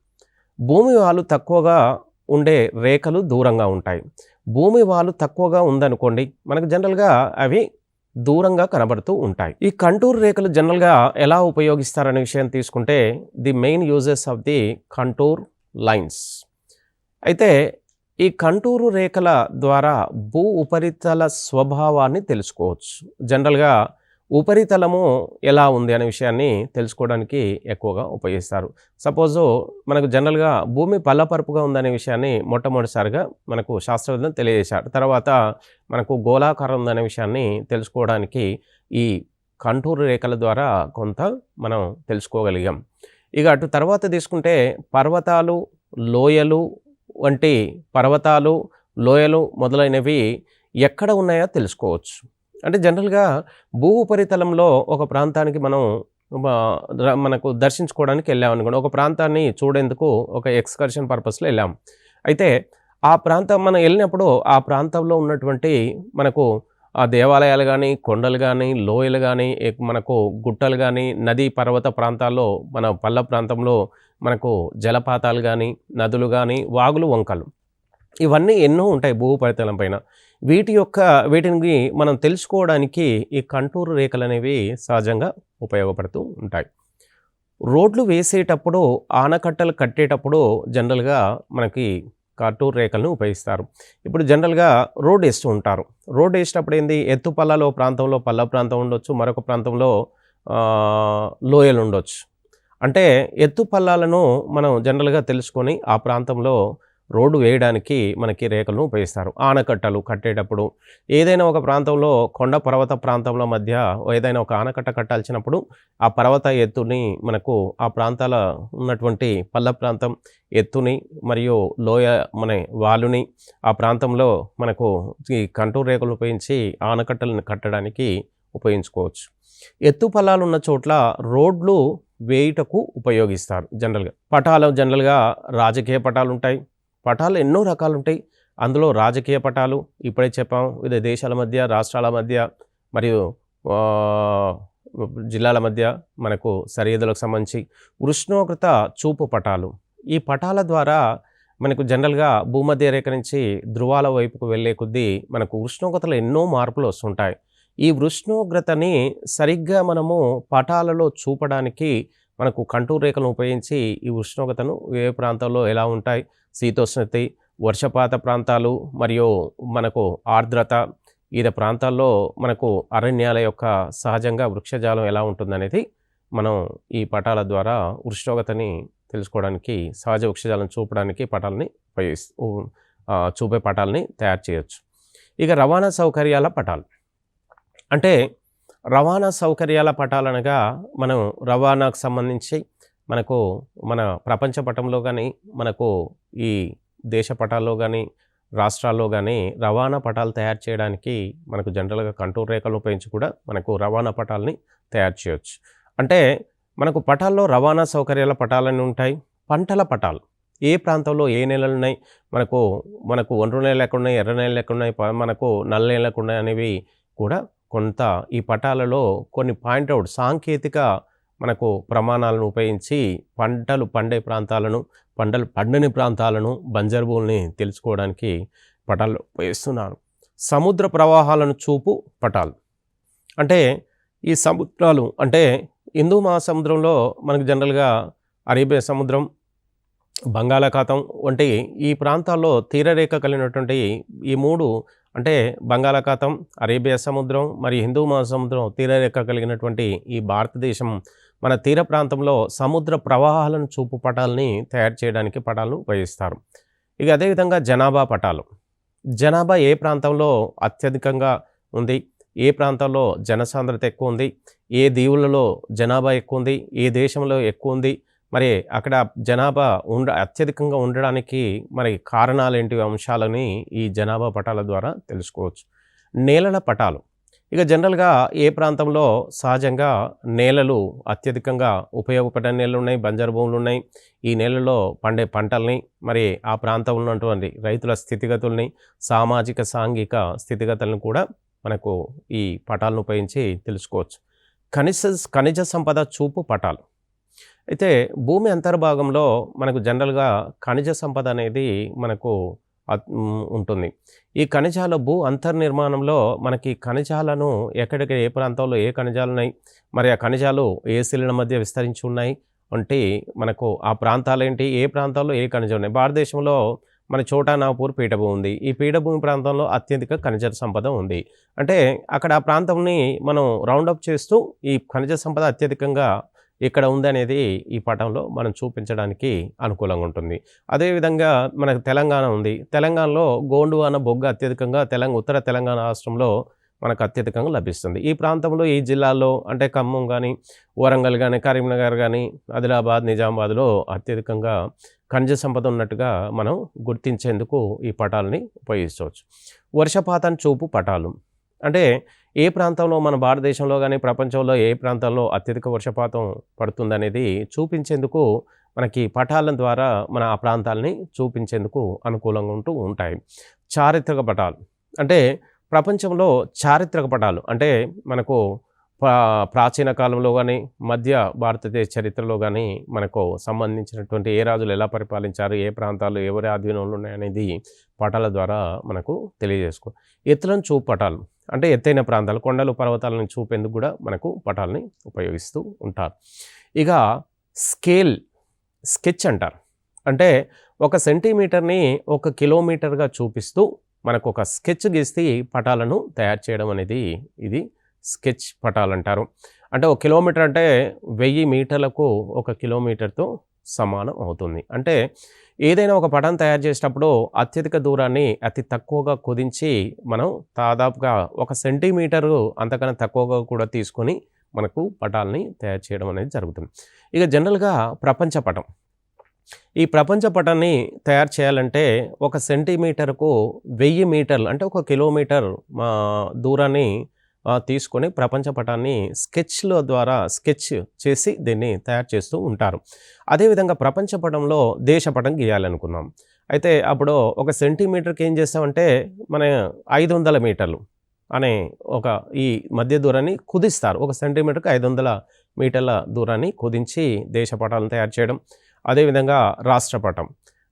భూమి వాలు తక్కువగా ఉండే రేఖలు దూరంగా ఉంటాయి. భూమి వాలు తక్కువగా ఉందనుకోండి, మనకు జనరల్‌గా అవి దూరంగా కనబడుతూ ఉంటాయి. ఈ కంటూర్ రేఖలు జనరల్‌గా ఎలా ఉపయోగిస్తారనే విషయం తీసుకుంటే the main uses of the contour lines. అయితే ఈ కంటూరు రేఖల ద్వారా భూ ఉపరితల స్వభావాన్ని తెలుసుకోవచ్చు. జనరల్‌గా ఉపరితలము ఎలా ఉంది అనే విషయాన్ని తెలుసుకోవడానికి ఎక్కువగా ఉపయోగిస్తారు. సపోజు మనకు జనరల్‌గా భూమి పల్లపరుపుగా ఉందనే విషయాన్ని మొట్టమొదటిసారిగా మనకు శాస్త్రవేత్తలు తెలియజేశారు. తర్వాత మనకు గోళాకారం ఉందనే విషయాన్ని తెలుసుకోవడానికి ఈ కంటూరు రేఖల ద్వారా కొంత మనం తెలుసుకోగలిగాం. ఇక అటు తర్వాత తీసుకుంటే పర్వతాలు, లోయలు వంటి పర్వతాలు, లోయలు మొదలైనవి ఎక్కడ ఉన్నాయో తెలుసుకోవచ్చు. అంటే జనరల్‌గా భూ ఉపరితలంలో ఒక ప్రాంతానికి మనకు దర్శించుకోవడానికి వెళ్ళామనుకోండి. ఒక ప్రాంతాన్ని చూడేందుకు ఒక ఎక్స్‌కర్షన్ పర్పస్‌లో వెళ్ళాం. అయితే ఆ ప్రాంతం మనం వెళ్ళినప్పుడు ఆ ప్రాంతంలో ఉన్నటువంటి మనకు ఆ దేవాలయాలు గానీ, కొండలు గానీ, లోయలు గానీ, మనకు గుట్టలు గానీ, నదీ పర్వత ప్రాంతాల్లో మన పల్ల ప్రాంతంలో మనకు జలపాతాలు గానీ, నదులు గానీ, వాగులు, వంకలు ఇవన్నీ ఎన్నో ఉంటాయి భూ ఉపరితలం పైన. వీటిని మనం తెలుసుకోవడానికి ఈ కంటూరు రేఖలనేవి సహజంగా ఉపయోగపడుతూ ఉంటాయి. రోడ్లు వేసేటప్పుడు, ఆనకట్టలు కట్టేటప్పుడు జనరల్‌గా మనకి కంటూరు రేఖలను ఉపయోగిస్తారు. ఇప్పుడు జనరల్‌గా రోడ్ వేస్తూ ఉంటారు. రోడ్ వేసేటప్పుడు ఎత్తు పల్లాలో ప్రాంతంలో పల్ల ప్రాంతం ఉండొచ్చు, మరొక ప్రాంతంలో లోయలు ఉండొచ్చు. అంటే ఎత్తు పల్లాలను మనం జనరల్‌గా తెలుసుకొని ఆ ప్రాంతంలో రోడ్డు వేయడానికి మనకి రేఖలను ఉపయోగిస్తారు. ఆనకట్టలు కట్టేటప్పుడు ఏదైనా ఒక ప్రాంతంలో కొండ పర్వత ప్రాంతంలో మధ్య ఏదైనా ఒక ఆనకట్ట కట్టాల్సినప్పుడు ఆ పర్వత ఎత్తుని మనకు ఆ ప్రాంతాల ఉన్నటువంటి పల్ల ప్రాంతం ఎత్తుని మరియు లోయ వాలుని ఆ ప్రాంతంలో మనకు ఈ కంటూరు రేఖలు ఉపయోగించి ఆనకట్టలను కట్టడానికి ఉపయోగించుకోవచ్చు. ఎత్తు పల్లాలు ఉన్న చోట్ల రోడ్లు వేయుటకు ఉపయోగిస్తారు. జనరల్‌గా రాజకీయ పటాలు ఉంటాయి. పటాలు ఎన్నో రకాలు ఉంటాయి. అందులో రాజకీయ పటాలు ఇప్పుడే చెప్పాం. వివిధ దేశాల మధ్య, రాష్ట్రాల మధ్య మరియు జిల్లాల మధ్య మనకు సరిహద్దులకు సంబంధించి ఉష్ణోగ్రత చూపు పటాలు. ఈ పటాల ద్వారా మనకు జనరల్‌గా భూమధ్య రేఖ నుంచి ధృవాల వైపుకు వెళ్ళే కొద్దీ మనకు ఉష్ణోగ్రతలో ఎన్నో మార్పులు వస్తుంటాయి. ఈ ఉష్ణోగ్రతని సరిగ్గా మనము పటాలలో చూపడానికి మనకు కంటూర్ రేఖలను ఉపయోగించి ఈ ఉష్ణోగ్రతను ఏ ప్రాంతాల్లో ఎలా ఉంటాయి, శీతోష్ణత, వర్షపాత ప్రాంతాలు మరియు మనకు ఆర్ద్రత, వివిధ ప్రాంతాల్లో మనకు అరణ్యాల యొక్క సహజంగా వృక్షజాలం ఎలా ఉంటుందనేది మనం ఈ పటాల ద్వారా ఉష్ణోగ్రతని తెలుసుకోవడానికి, సహజ వృక్షజాలం చూపడానికి పటాలని చూపే పటాలని తయారు చేయొచ్చు. ఇక రవాణా సౌకర్యాల పటాలు. అంటే రవాణా సౌకర్యాల పటాలనగా మనం రవాణాకు సంబంధించి మనకు మన ప్రపంచ పటంలో కానీ, మనకు ఈ దేశ పటాల్లో కానీ, రాష్ట్రాల్లో కానీ రవాణా పటాలు తయారు చేయడానికి మనకు జనరల్‌గా కంటూర్ రేఖలను ఉపయోగించి కూడా మనకు రవాణా పటాలని తయారు చేయొచ్చు. అంటే మనకు పటాల్లో రవాణా సౌకర్యాల పటాలని ఉంటాయి. పంటల పటాలు. ఏ ప్రాంతంలో ఏ నేలలున్నాయి, మనకు ఒండ్రు నేలలు ఎక్కడున్నాయి, ఎర్ర నేలలు ఎక్కడున్నాయి, మనకు నల్ల నేలలు ఎక్కడున్నాయి అనేవి కూడా కొంత ఈ పటాలలో కొన్ని పాయింట్అవుట్ సాంకేతిక మనకు ప్రమాణాలను ఉపయోగించి పంటలు పండే ప్రాంతాలను, పంటలు పండని ప్రాంతాలను, బంజరు భూముల్ని తెలుసుకోవడానికి పటాలు ఉపయోగిస్తున్నారు. సముద్ర ప్రవాహాలను చూపు పటాలు. అంటే ఈ సముద్రాలు అంటే హిందూ మహాసముద్రంలో మనకు జనరల్‌గా అరేబియా సముద్రం, బంగాళాఖాతం వంటి ఈ ప్రాంతాల్లో తీరరేఖ కలిగినటువంటి ఈ 3 అంటే బంగాళాఖాతం, అరేబియా సముద్రం మరియు హిందూ మహాసముద్రం తీరరేఖ కలిగినటువంటి ఈ భారతదేశం మన తీర ప్రాంతంలో సముద్ర ప్రవాహాలను చూపు పటాలని తయారు చేయడానికి పటాలను ఉపయోగిస్తారు. ఇక అదేవిధంగా జనాభా పటాలు. జనాభా ఏ ప్రాంతంలో అత్యధికంగా ఉంది, ఏ ప్రాంతంలో జనసాంద్రత ఎక్కువ ఉంది, ఏ దీవులలో జనాభా ఎక్కువ ఉంది, ఏ దేశంలో ఎక్కువ ఉంది, మరి అక్కడ జనాభా అత్యధికంగా ఉండడానికి మరి కారణాలేంటి అంశాలని ఈ జనాభా పటాల ద్వారా తెలుసుకోవచ్చు. నేలల పటాలు. ఇక జనరల్‌గా ఏ ప్రాంతంలో సహజంగా నేలలు అత్యధికంగా ఉపయోగపడే నేలలు ఉన్నాయి, బంజరు భూములు ఉన్నాయి. ఈ నేలల్లో పండే పంటల్ని, మరి ఆ ప్రాంతంలో ఉన్నటువంటి రైతుల స్థితిగతుల్ని, సామాజిక సాంఘిక స్థితిగతులను కూడా మనకు ఈ పటాలను ఉపయోగించి తెలుసుకోవచ్చు. ఖనిజ సంపద చూపు పటాలు. అయితే భూమి అంతర్భాగంలో మనకు జనరల్‌గా ఖనిజ సంపద అనేది మనకు ఉంటుంది. ఈ ఖనిజాల భూ అంతర్నిర్మాణంలో మనకి ఖనిజాలను ఎక్కడికి ఏ ప్రాంతంలో ఏ ఖనిజాలు ఉన్నాయి, మరి ఆ ఖనిజాలు ఏ శిలల మధ్య విస్తరించి ఉన్నాయి అంటే మనకు ఆ ప్రాంతాలేంటి, ఏ ప్రాంతాల్లో ఏ ఖనిజాలు ఉన్నాయి. భారతదేశంలో మన చోటా నాగపూర్ పీఠభూమి ఉంది. ఈ పీఠభూమి ప్రాంతంలో అత్యధిక ఖనిజ సంపద ఉంది. అంటే అక్కడ ఆ ప్రాంతంని మనం రౌండప్ చేస్తూ ఈ ఖనిజ సంపద అత్యధికంగా ఇక్కడ ఉందనేది ఈ పటంలో మనం చూపించడానికి అనుకూలంగా ఉంటుంది. అదేవిధంగా మనకు తెలంగాణ ఉంది. తెలంగాణలో గోండువాన బొగ్గు అత్యధికంగా ఉత్తర తెలంగాణ రాష్ట్రంలో మనకు అత్యధికంగా లభిస్తుంది. ఈ ప్రాంతంలో ఈ జిల్లాల్లో అంటే ఖమ్మం కానీ, వరంగల్ కానీ, కరీంనగర్ కానీ, ఆదిలాబాద్, నిజామాబాద్లో అత్యధికంగా ఖనిజ సంపద ఉన్నట్టుగా మనం గుర్తించేందుకు ఈ పటాలని ఉపయోగించవచ్చు. వర్షపాతం చూపు పటాలు. అంటే ఏ ప్రాంతంలో మన భారతదేశంలో కానీ, ప్రపంచంలో ఏ ప్రాంతాల్లో అత్యధిక వర్షపాతం పడుతుందనేది చూపించేందుకు మనకి పటాల ద్వారా మన ఆ ప్రాంతాలని చూపించేందుకు అనుకూలంగా ఉంటాయి. చారిత్రక పటాలు. అంటే ప్రపంచంలో చారిత్రక పటాలు అంటే మనకు ప్రాచీన కాలంలో కానీ, మధ్య భారతదేశ చరిత్రలో కానీ మనకు సంబంధించినటువంటి ఏ రాజులు ఎలా పరిపాలించారు, ఏ ప్రాంతాలు ఎవరి ఆధీనంలో ఉన్నాయనేది పటాల ద్వారా మనకు తెలియజేసుకో. ఎత్తులను చూపు పటాలు. అంటే ఎత్తైన ప్రాంతాలు, కొండలు, పర్వతాలను చూపేందుకు కూడా మనకు పటాలని ఉపయోగిస్తూ ఉంటారు. ఇక స్కెచ్ అంటారు. అంటే 1 సెంటీమీటర్ని 1 కిలోమీటర్గా చూపిస్తూ మనకు ఒక స్కెచ్ గీసి పటాలను తయారు చేయడం అనేది ఇది స్కెచ్ పటాలు అంటారు. అంటే 1 కిలోమీటర్ అంటే 1000 మీటర్లకు 1 కిలోమీటర్తో సమానం అవుతుంది. అంటే ఏదైనా ఒక పటం తయారు చేసేటప్పుడు అత్యధిక దూరాన్ని అతి తక్కువగా కుదించి మనం దాదాపుగా 1 సెంటీమీటరు అంతకన్నా తక్కువగా కూడా తీసుకొని మనకు పటాలని తయారు చేయడం అనేది జరుగుతుంది. ఇక జనరల్గా ప్రపంచ పటం. ఈ ప్రపంచ పటాన్ని తయారు చేయాలంటే 1 సెంటీమీటర్కు 1000 మీటర్లు అంటే 1 కిలోమీటర్ దూరాన్ని తీసుకొని ప్రపంచ పటాన్ని స్కెచ్ల ద్వారా స్కెచ్ చేసి దీన్ని తయారు చేస్తూ ఉంటారు. అదేవిధంగా ప్రపంచ పటంలో దేశపటం గీయాలనుకున్నాం. అయితే అప్పుడు 1 సెంటీమీటర్కి ఏం చేస్తామంటే మన 500 మీటర్లు అనే ఒక ఈ మధ్య దూరాన్ని కుదిస్తారు. 1 సెంటీమీటర్‌కి 500 మీటర్ల దూరాన్ని కుదించి దేశ పటాలను తయారు చేయడం. అదేవిధంగా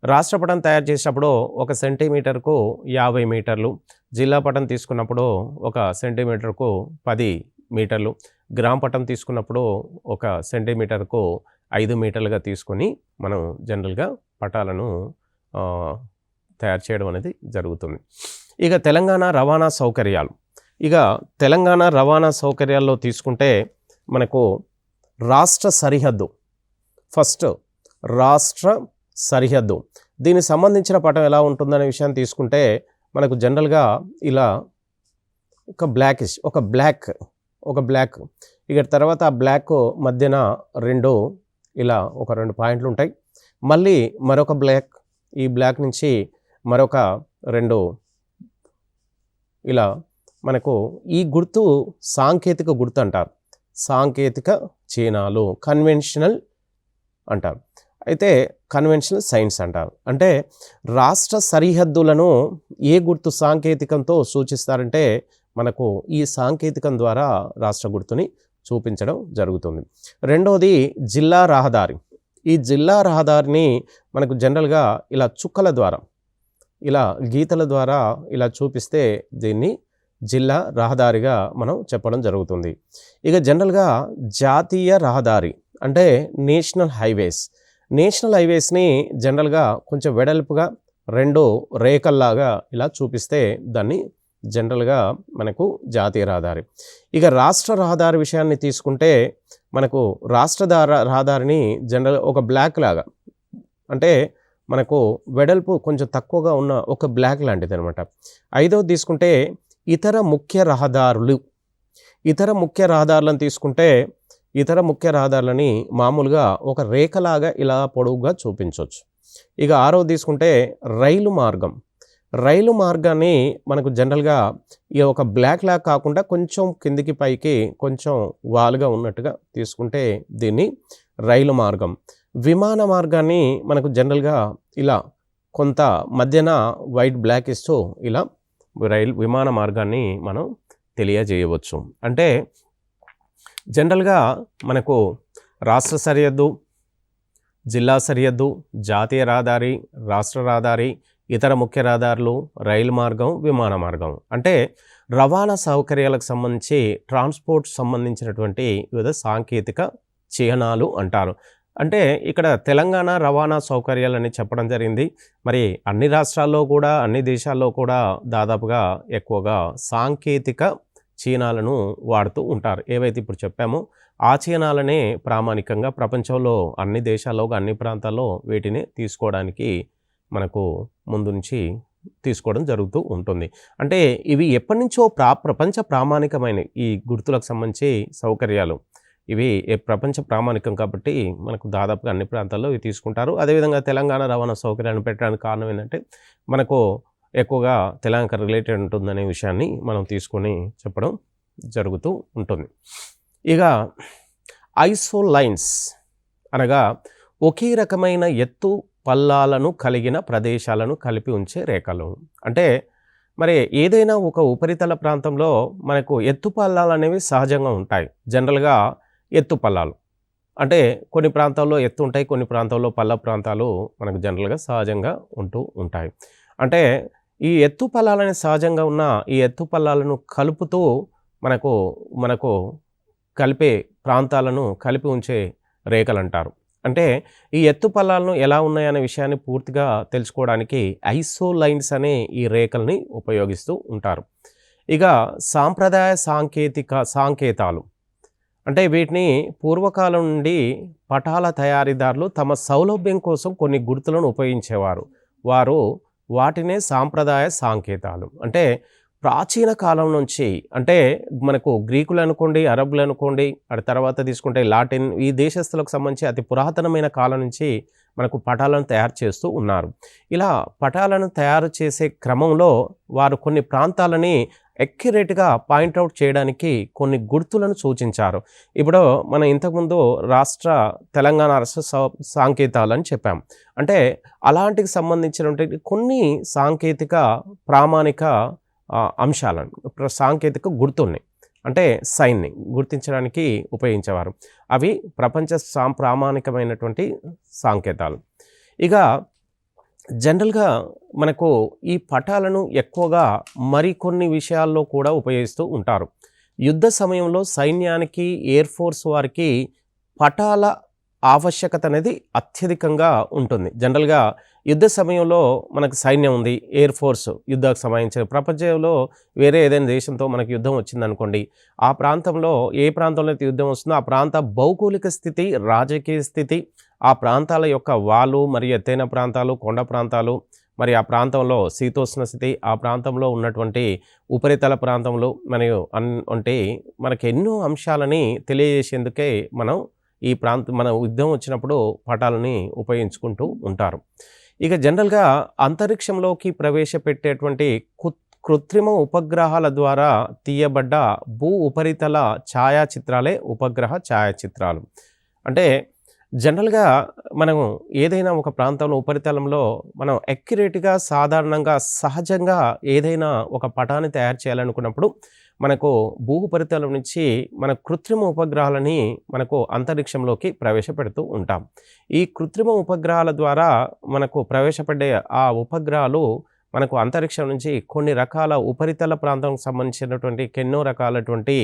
రాష్ట్రపటం తయారు చేసేటప్పుడు 1 సెంటీమీటర్‌కు 50 మీటర్లు, జిల్లా పటం తీసుకున్నప్పుడు 1 సెంటీమీటర్‌కు 10 మీటర్లు, గ్రామ పటం తీసుకున్నప్పుడు 1 సెంటీమీటర్‌కు 5 మీటర్లుగా తీసుకొని మనం జనరల్‌గా పటాలను తయారు చేయడం అనేది జరుగుతుంది. ఇక తెలంగాణ రవాణా సౌకర్యాల్లో తీసుకుంటే మనకు రాష్ట్ర సరిహద్దు దీనికి సంబంధించిన పటం ఎలా ఉంటుందనే విషయాన్ని తీసుకుంటే మనకు జనరల్గా ఇలా ఒక బ్లాక్ ఇక తర్వాత ఆ బ్లాక్ మధ్యన ఇలా ఒక 2 పాయింట్లు ఉంటాయి. మళ్ళీ మరొక బ్లాక్, ఈ బ్లాక్ నుంచి మరొక 2 ఇలా మనకు ఈ గుర్తు సాంకేతిక గుర్తు అంటారు. సాంకేతిక చిహ్నాలు కన్వెన్షనల్ అంటారు. అయితే కన్వెన్షనల్ సైన్స్ అంటారు. అంటే రాష్ట్ర సరిహద్దులను ఏ గుర్తు సాంకేతికంతో సూచిస్తారంటే మనకు ఈ సాంకేతికం ద్వారా రాష్ట్ర గుర్తుని చూపించడం జరుగుతుంది. రెండవది జిల్లా రహదారి. ఈ జిల్లా రహదారిని మనకు జనరల్గా ఇలా చుక్కల ద్వారా, ఇలా గీతల ద్వారా ఇలా చూపిస్తే దీన్ని జిల్లా రహదారిగా మనం చెప్పడం జరుగుతుంది. ఇక జనరల్గా జాతీయ రహదారి అంటే నేషనల్ హైవేస్ని జనరల్గా కొంచెం వెడల్పుగా 2 రేఖల్లాగా ఇలా చూపిస్తే దాన్ని జనరల్గా మనకు జాతీయ రహదారి. ఇక రాష్ట్ర రహదారి విషయాన్ని తీసుకుంటే మనకు రాష్ట్ర రహదారిని జనరల్ ఒక బ్లాక్ లాగా, అంటే మనకు వెడల్పు కొంచెం తక్కువగా ఉన్న ఒక బ్లాక్ లాంటిది అనమాట. 5వది తీసుకుంటే ఇతర ముఖ్య రహదారులను తీసుకుంటే ఇతర ముఖ్య రహదారులని మామూలుగా ఒక రేఖలాగా ఇలా పొడవుగా చూపించవచ్చు. ఇక 6వది తీసుకుంటే రైలు మార్గాన్ని మనకు జనరల్గా ఈ ఒక బ్లాక్ లాగా కాకుండా కొంచెం కిందికి పైకి కొంచెం వాలుగా ఉన్నట్టుగా తీసుకుంటే దీన్ని రైలు మార్గం. విమాన మార్గాన్ని మనకు జనరల్గా ఇలా కొంత మధ్యన వైట్ బ్లాక్ ఇస్తూ ఇలా విమాన మార్గాన్ని మనం తెలియజేయవచ్చు. అంటే జనరల్గా మనకు రాష్ట్ర సరిహద్దు, జిల్లా సరిహద్దు, జాతీయ రహదారి, రాష్ట్ర రహదారి, ఇతర ముఖ్య రహదారులు, రైలు మార్గం, విమాన మార్గం అంటే రవాణా సౌకర్యాలకు సంబంధించి ట్రాన్స్పోర్ట్ సంబంధించినటువంటి వివిధ సాంకేతిక చిహ్నాలు అంటారు. అంటే ఇక్కడ తెలంగాణ రవాణా సౌకర్యాలని చెప్పడం జరిగింది. మరి అన్ని రాష్ట్రాల్లో కూడా అన్ని దేశాల్లో కూడా దాదాపుగా ఎక్కువగా సాంకేతిక చిహ్నాలను వాడుతూ ఉంటారు. ఏవైతే ఇప్పుడు చెప్పామో ఆ చిహ్నాలనే ప్రామాణికంగా ప్రపంచంలో అన్ని దేశాల్లో అన్ని ప్రాంతాల్లో వీటిని తీసుకోవడానికి మనకు ముందు నుంచి తీసుకోవడం జరుగుతూ ఉంటుంది. అంటే ఇవి ఎప్పటి నుంచో ప్రపంచ ప్రామాణికమైన ఈ గుర్తులకు సంబంధించి సౌకర్యాలు ఇవి ప్రపంచ ప్రామాణికం కాబట్టి మనకు దాదాపుగా అన్ని ప్రాంతాల్లో ఇవి తీసుకుంటారు. అదేవిధంగా తెలంగాణ రవాణా సౌకర్యాన్ని పెట్టడానికి కారణం ఏంటంటే మనకు ఎక్కువగా తెలంగాణ రిలేటెడ్ ఉంటుందనే విషయాన్ని మనం తీసుకొని చెప్పడం జరుగుతూ ఉంటుంది. ఇక ఐసోలైన్స్ అనగా ఒకే రకమైన ఎత్తు పల్లాలను కలిగిన ప్రదేశాలను కలిపి ఉంచే రేఖలు. అంటే మరి ఏదైనా ఒక ఉపరితల ప్రాంతంలో మనకు ఎత్తు పల్లాలు అనేవి సహజంగా ఉంటాయి. జనరల్గా ఎత్తు పల్లాలు అంటే కొన్ని ప్రాంతాల్లో ఎత్తు ఉంటాయి, కొన్ని ప్రాంతాల్లో పల్ల ప్రాంతాలు మనకు జనరల్గా సహజంగా ఉంటూ ఉంటాయి. అంటే ఈ ఎత్తు పల్లాలని సహజంగా ఉన్న ఈ ఎత్తు పల్లాలను కలుపుతూ మనకు కలిపే ప్రాంతాలను కలిపి ఉంచే రేఖలు అంటారు. అంటే ఈ ఎత్తు పల్లాలను ఎలా ఉన్నాయనే విషయాన్ని పూర్తిగా తెలుసుకోవడానికి ఐసోలైన్స్ అనే ఈ రేఖల్ని ఉపయోగిస్తూ ఉంటారు. ఇక సాంప్రదాయ సాంకేతాలు అంటే వీటిని పూర్వకాలం నుండి పటాల తయారీదారులు తమ సౌలభ్యం కోసం కొన్ని గుర్తులను ఉపయోగించేవారు. వారు వాటినే సాంప్రదాయ సాంకేతాలు. అంటే ప్రాచీన కాలం నుంచి అంటే మనకు గ్రీకులు అనుకోండి, అరబ్బులు అనుకోండి, అటు తర్వాత తీసుకుంటే లాటిన్, ఈ దేశస్తులకు సంబంధించి అతి పురాతనమైన కాలం నుంచి మనకు పటాలను తయారు చేస్తూ ఉన్నారు. ఇలా పటాలను తయారు చేసే క్రమంలో వారు కొన్ని ప్రాంతాలని ఎక్యురేట్గా పాయింట్అవుట్ చేయడానికి కొన్ని గుర్తులను సూచించారు. ఇప్పుడు మనం ఇంతకుముందు తెలంగాణ రాష్ట్ర సాంకేతాలు అని చెప్పాం. అంటే అలాంటికి సంబంధించినటువంటి కొన్ని సాంకేతిక ప్రామాణిక అంశాలను సాంకేతిక గుర్తుల్ని అంటే సైన్ని గుర్తించడానికి ఉపయోగించేవారు. అవి ప్రపంచ ప్రామాణికమైనటువంటి సాంకేతాలు. ఇక జనరల్‌గా మనకు ఈ పటాలను ఎక్కువగా మరికొన్ని విషయాల్లో కూడా ఉపయోగిస్తూ ఉంటారు. యుద్ధ సమయంలో సైన్యానికి, ఎయిర్ ఫోర్స్ వారికి పటాల ఆవశ్యకత అనేది అత్యధికంగా ఉంటుంది. జనరల్‌గా యుద్ధ సమయంలో మనకు సైన్యం ఉంది, ఎయిర్ ఫోర్స్ యుద్ధానికి సంబంధించిన ప్రపంచంలో వేరే ఏదైనా దేశంతో మనకు యుద్ధం వచ్చిందనుకోండి, ఆ ప్రాంతంలో ఏ ప్రాంతంలో అయితే యుద్ధం వస్తుందో ఆ ప్రాంత భౌగోళిక స్థితి, రాజకీయ స్థితి, ఆ ప్రాంతాల యొక్క వాలు మరియు ఎత్తైన ప్రాంతాలు, కొండ ప్రాంతాలు, మరి ఆ ప్రాంతంలో శీతోష్ణ స్థితి, ఆ ప్రాంతంలో ఉన్నటువంటి ఉపరితల ప్రాంతంలో మరియు అంటే మనకు ఎన్నో అంశాలని తెలియజేసేందుకే మనం మన యుద్ధం వచ్చినప్పుడు పటాలని ఉపయోగించుకుంటూ ఉంటారు. ఇక జనరల్‌గా అంతరిక్షంలోకి ప్రవేశపెట్టేటువంటి కృత్రిమ ఉపగ్రహాల ద్వారా తీయబడ్డ భూ ఉపరితల ఛాయాచిత్రాలే ఉపగ్రహ ఛాయాచిత్రాలు. అంటే జనరల్‌గా మనం ఏదైనా ఒక ప్రాంతంలో ఉపరితలంలో మనం అక్యురేట్‌గా, సాధారణంగా, సహజంగా ఏదైనా ఒక పటాన్ని తయారు చేయాలనుకున్నప్పుడు మనకు భూ ఉపరితలం నుంచి మన కృత్రిమ ఉపగ్రహాలని మనకు అంతరిక్షంలోకి ప్రవేశపెడుతూ ఉంటాం. ఈ కృత్రిమ ఉపగ్రహాల ద్వారా మనకు ప్రవేశపెట్టే ఆ ఉపగ్రహాలు మనకు అంతరిక్షం నుంచి కొన్ని రకాల ఉపరితల ప్రాంతానికి సంబంధించినటువంటి ఎన్నో రకాలటువంటి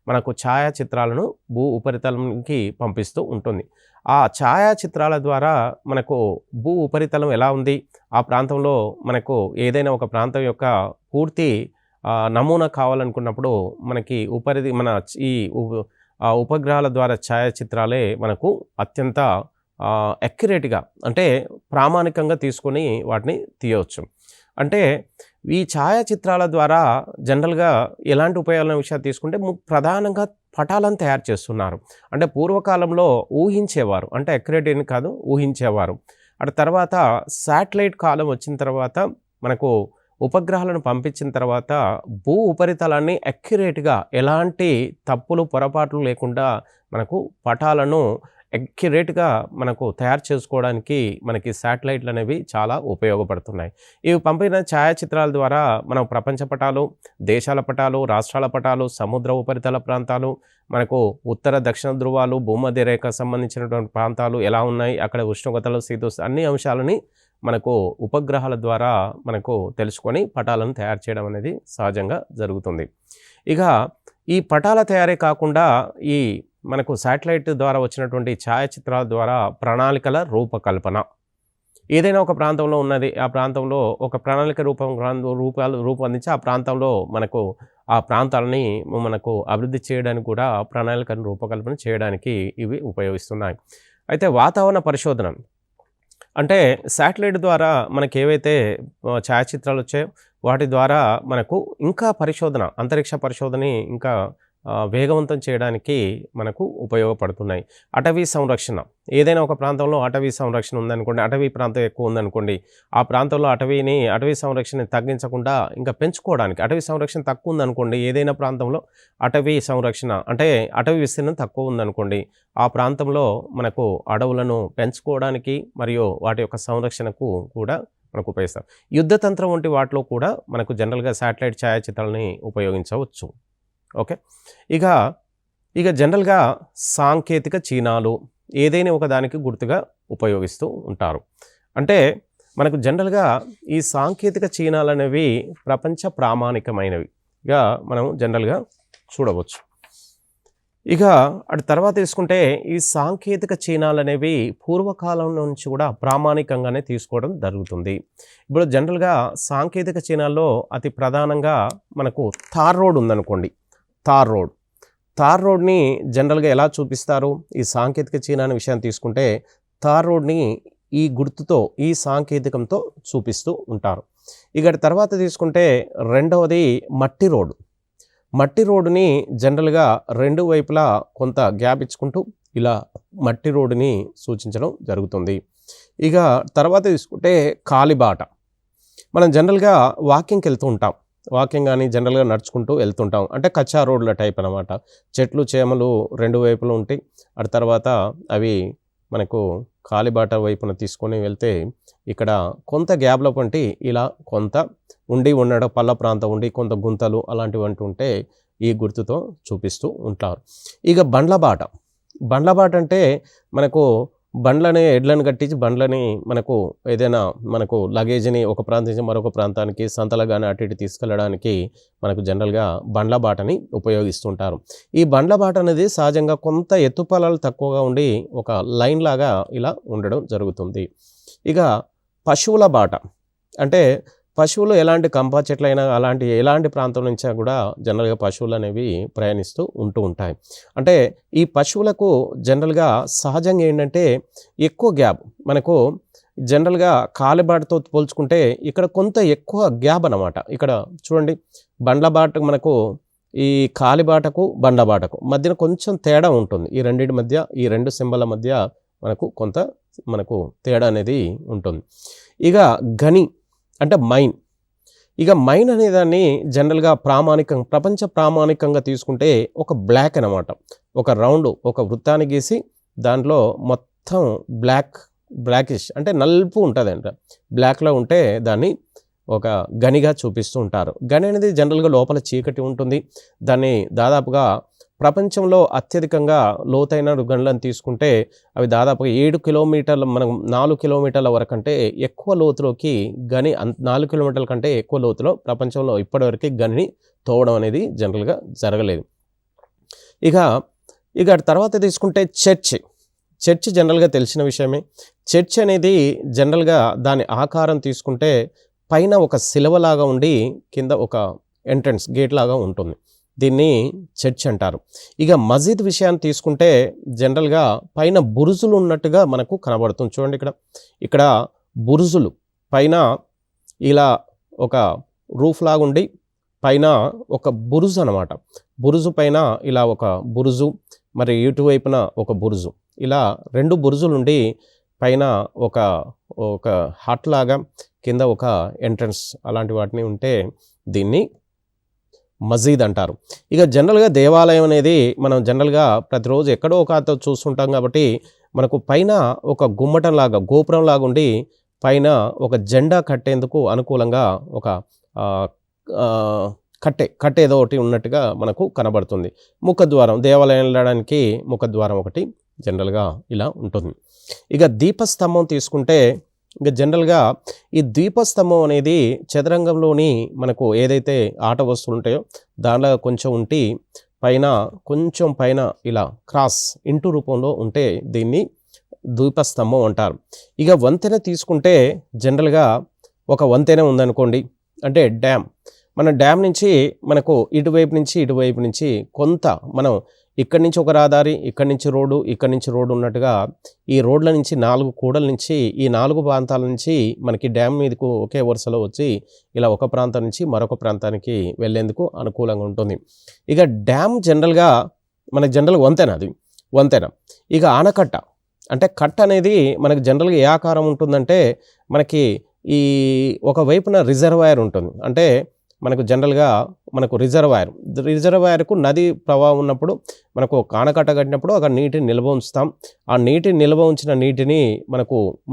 మనకు ఛాయాచిత్రాలను భూ ఉపరితలంకి పంపిస్తూ ఉంటుంది. ఆ ఛాయాచిత్రాల ద్వారా మనకు భూ ఉపరితలం ఎలా ఉంది, ఆ ప్రాంతంలో మనకు ఏదైనా ఒక ప్రాంతం యొక్క పూర్తి నమూనా కావాలనుకున్నప్పుడు మనకి మన ఈ ఉపగ్రహాల ద్వారా ఛాయాచిత్రాలే మనకు అత్యంత అక్యురేట్‌గా అంటే ప్రామాణికంగా తీసుకొని వాటిని తీయవచ్చు. అంటే ఈ ఛాయాచిత్రాల ద్వారా జనరల్‌గా ఎలాంటి ఉపయోగాల విషయాలు తీసుకుంటే ప్రధానంగా పటాలను తయారు చేస్తున్నారు. అంటే పూర్వకాలంలో ఊహించేవారు. అంటే అక్యురేట్ అని కాదు, ఊహించేవారు. అటు తర్వాత శాటిలైట్ కాలం వచ్చిన తర్వాత మనకు ఉపగ్రహాలను పంపించిన తర్వాత భూ ఉపరితలాన్ని అక్యురేట్‌గా ఎలాంటి తప్పులు, పొరపాట్లు లేకుండా మనకు పటాలను అక్యురేట్‌గా మనకు తయారు చేసుకోవడానికి మనకి శాటిలైట్లు అనేవి చాలా ఉపయోగపడుతున్నాయి. ఇవి పంపిన ఛాయాచిత్రాల ద్వారా మనం ప్రపంచ పటాలు, దేశాల పటాలు, రాష్ట్రాల పటాలు, సముద్ర ఉపరితల ప్రాంతాలు, మనకు ఉత్తర, దక్షిణ ధృవాలు, భూమధ్య రేఖకు సంబంధించినటువంటి ప్రాంతాలు ఎలా ఉన్నాయి, అక్కడ ఉష్ణోగ్రతలు, అన్ని అంశాలని మనకు ఉపగ్రహాల ద్వారా మనకు తెలుసుకొని పటాలను తయారు చేయడం అనేది సహజంగా జరుగుతుంది. ఇక ఈ పటాల తయారీ కాకుండా ఈ మనకు శాటిలైట్ ద్వారా వచ్చినటువంటి ఛాయాచిత్రాల ద్వారా ప్రణాళికల రూపకల్పన, ఏదైనా ఒక ప్రాంతంలో ఉన్నది, ఆ ప్రాంతంలో ఒక ప్రణాళిక రూపొందించి ఆ ప్రాంతంలో మనకు ఆ ప్రాంతాలని మనకు అభివృద్ధి చేయడానికి కూడా ప్రణాళికను రూపకల్పన చేయడానికి ఇవి ఉపయోగిస్తున్నాయి. అయితే వాతావరణ పరిశోధన అంటే శాటిలైట్ ద్వారా మనకి ఏవైతే ఛాయాచిత్రాలు వచ్చాయో వాటి ద్వారా మనకు ఇంకా అంతరిక్ష పరిశోధనని ఇంకా వేగవంతం చేయడానికి మనకు ఉపయోగపడుతున్నాయి. అటవీ సంరక్షణ, ఏదైనా ఒక ప్రాంతంలో అటవీ సంరక్షణ ఉందనుకోండి, అటవీ ప్రాంతం ఎక్కువ ఉందనుకోండి, ఆ ప్రాంతంలో అటవీ సంరక్షణ తగ్గించకుండా ఇంకా పెంచుకోవడానికి, అటవీ సంరక్షణ తక్కువ ఉందనుకోండి, ఏదైనా ప్రాంతంలో అటవీ సంరక్షణ అంటే అటవీ విస్తీర్ణం తక్కువ ఉందనుకోండి, ఆ ప్రాంతంలో మనకు అడవులను పెంచుకోవడానికి మరియు వాటి యొక్క సంరక్షణకు కూడా మనకు ఉపయోగిస్తాం. యుద్ధతంత్రం వంటి వాటిలో కూడా మనకు జనరల్‌గా శాటిలైట్ ఛాయాచిత్రాలని ఉపయోగించవచ్చు. ఓకే. ఇక జనరల్‌గా సాంకేతిక చిహ్నాలు ఏదైనా ఒక దానికి గుర్తుగా ఉపయోగిస్తూ ఉంటారు. అంటే మనకు జనరల్‌గా ఈ సాంకేతిక చిహ్నాలు అనేవి ప్రపంచ ప్రామాణికమైనవిగా మనం జనరల్‌గా చూడవచ్చు. ఇక అటు తర్వాత తీసుకుంటే ఈ సాంకేతిక చిహ్నాలు అనేవి పూర్వకాలం నుంచి కూడా ప్రామాణికంగానే తీసుకోవడం జరుగుతుంది. ఇప్పుడు జనరల్‌గా సాంకేతిక చిహ్నాల్లో అతి ప్రధానంగా మనకు తార్ రోడ్ ఉందనుకోండి, తార్ రోడ్ని జనరల్‌గా ఎలా చూపిస్తారు? ఈ సాంకేతిక చిహ్నాన్ని విషయాన్ని తీసుకుంటే తార్ రోడ్ని ఈ గుర్తుతో, ఈ సాంకేతికంతో చూపిస్తూ ఉంటారు. ఇక తర్వాత తీసుకుంటే రెండవది మట్టి రోడ్డుని జనరల్‌గా రెండు వైపులా కొంత గ్యాప్ ఇచ్చుకుంటూ ఇలా మట్టి రోడ్డుని సూచించడం జరుగుతుంది. ఇక తర్వాత తీసుకుంటే కాలిబాట, మనం జనరల్‌గా వాకింగ్‌కి వెళ్తూ ఉంటాం, వాకింగ్ కానీ జనరల్‌గా నడుచుకుంటూ వెళ్తుంటాం. అంటే కచ్చా రోడ్ల టైప్ అనమాట. చెట్లు చేమలు రెండు వైపులు ఉంటాయి. అటు తర్వాత అవి మనకు కాలిబాట వైపున తీసుకొని వెళ్తే ఇక్కడ కొంత గ్యాప్లో పంటి ఇలా కొంత ఉండడం పల్ల ప్రాంతం ఉండి కొంత గుంతలు అలాంటివంటి ఉంటే ఈ గుర్తుతో చూపిస్తూ ఉంటారు. ఇక బండ్లబాట అంటే మనకు బండ్లని ఎడ్లను కట్టించి బండ్లని మనకు లగేజ్ని ఒక ప్రాంతం నుంచి మరొక ప్రాంతానికి సంతలు కానీ అటు ఇటు తీసుకెళ్ళడానికి మనకు జనరల్గా బండ్లబాటని ఉపయోగిస్తుంటారు. ఈ బండ్లబాట అనేది సహజంగా కొంత ఎత్తుపల్లాలు తక్కువగా ఉండి ఒక లైన్ లాగా ఇలా ఉండడం జరుగుతుంది. ఇక పశువుల బాట అంటే పశువులు ఎలాంటి కంపా చెట్లైనా ఎలాంటి ప్రాంతం నుంచా కూడా జనరల్గా పశువులు అనేవి ప్రయాణిస్తూ ఉంటాయి. అంటే ఈ పశువులకు జనరల్గా సహజంగా ఏంటంటే ఎక్కువ గ్యాప్ మనకు జనరల్గా కాలిబాటతో పోల్చుకుంటే ఇక్కడ కొంత ఎక్కువ గ్యాప్ అన్నమాట. ఇక్కడ చూడండి బండ్లబాట మనకు ఈ కాలిబాటకు బండ్లబాటకు మధ్యన కొంచెం తేడా ఉంటుంది. ఈ రెండింటి మధ్య ఈ రెండు సింబల్ల మధ్య మనకు తేడా అనేది ఉంటుంది. ఇక గని అంటే మైన్. ఇక మైన్ అనే దాన్ని జనరల్గా ప్రపంచ ప్రామాణికంగా తీసుకుంటే ఒక బ్లాక్ అన్నమాట. ఒక రౌండ్ ఒక వృత్తాన్ని గీసి దాంట్లో మొత్తం బ్లాకిష్ అంటే నలుపు ఉంటుంది అంట. బ్లాక్లో ఉంటే దాన్ని ఒక గనిగా చూపిస్తూ ఉంటారు. గని అనేది జనరల్గా లోపల చీకటి ఉంటుంది. దాన్ని దాదాపుగా ప్రపంచంలో అత్యధికంగా లోతైన గనులను తీసుకుంటే అవి దాదాపుగా 7 కిలోమీటర్ల 4 కిలోమీటర్ల వరకు అంటే ఎక్కువ లోతులోకి గని 4 కిలోమీటర్ల కంటే ఎక్కువ లోతులో ప్రపంచంలో ఇప్పటివరకు గనిని తోవడం అనేది జనరల్గా జరగలేదు. ఇక తర్వాత తీసుకుంటే చర్చ్ జనరల్గా తెలిసిన విషయమే. చర్చ్ అనేది జనరల్గా దాని ఆకారం తీసుకుంటే పైన ఒక శిలవలాగా ఉండి కింద ఒక ఎంట్రన్స్ గేట్ లాగా ఉంటుంది. దీన్ని చర్చ్ అంటారు. ఇక మసీద్ విషయాన్ని తీసుకుంటే జనరల్గా పైన బురుజులు ఉన్నట్టుగా మనకు కనబడుతుంది. చూడండి ఇక్కడ బురుజులు పైన ఇలా ఒక రూఫ్ లాగా ఉండి పైన ఒక బురుజు అనమాట. బురుజు పైన ఇలా ఒక బురుజు మరి ఇటువైపున ఒక బురుజు ఇలా 2 బురుజులు ఉండి పైన ఒక హట్ లాగా కింద ఒక ఎంట్రన్స్ అలాంటి వాటిని ఉంటే దీన్ని మసీద్ అంటారు. ఇక జనరల్గా దేవాలయం అనేది మనం జనరల్గా ప్రతిరోజు ఎక్కడో ఒక చూస్తుంటాం కాబట్టి మనకు పైన ఒక గుమ్మటంలాగా గోపురంలాగా ఉండి పైన ఒక జెండా కట్టేందుకు అనుకూలంగా ఒక కట్టె ఏదో ఒకటి ఉన్నట్టుగా మనకు కనబడుతుంది. ముఖద్వారం దేవాలయం వెళ్ళడానికి ముఖద్వారం ఒకటి జనరల్గా ఇలా ఉంటుంది. ఇక దీపస్తంభం తీసుకుంటే ఇక జనరల్గా ఈ దీపస్తంభం అనేది చదరంగంలోని మనకు ఏదైతే ఆట వస్తువులు ఉంటాయో దానిలో కొంచెం ఉండి కొంచెం పైన ఇలా క్రాస్ ఇంటూ రూపంలో ఉంటే దీన్ని దీపస్తంభం అంటారు. ఇక వంతెన తీసుకుంటే జనరల్గా ఒక వంతెన ఉందనుకోండి అంటే డ్యామ్. మన డ్యామ్ నుంచి మనకు ఇటువైపు నుంచి కొంత మనం ఇక్కడి నుంచి ఒక రహదారి ఇక్కడి నుంచి రోడ్డు ఉన్నట్టుగా ఈ రోడ్ల నుంచి 4 కూడల నుంచి ఈ 4 ప్రాంతాల నుంచి మనకి డ్యామ్ మీదకు ఒకే వరుసలో వచ్చి ఇలా ఒక ప్రాంతం నుంచి మరొక ప్రాంతానికి వెళ్ళేందుకు అనుకూలంగా ఉంటుంది. ఇక డ్యామ్ జనరల్గా మనకి వంతెన. ఇక ఆనకట్ట అంటే కట్ట అనేది మనకి జనరల్గా ఏ ఆకారం ఉంటుందంటే మనకి ఈ ఒక వైపున రిజర్వాయర్ ఉంటుంది. అంటే మనకు జనరల్గా రిజర్వాయర్కు నది ప్రవాహం ఉన్నప్పుడు మనకు ఆనకట్ట కట్టినప్పుడు అక్కడ నీటిని నిల్వ ఉంచుతాం. ఆ నిల్వ ఉంచిన నీటిని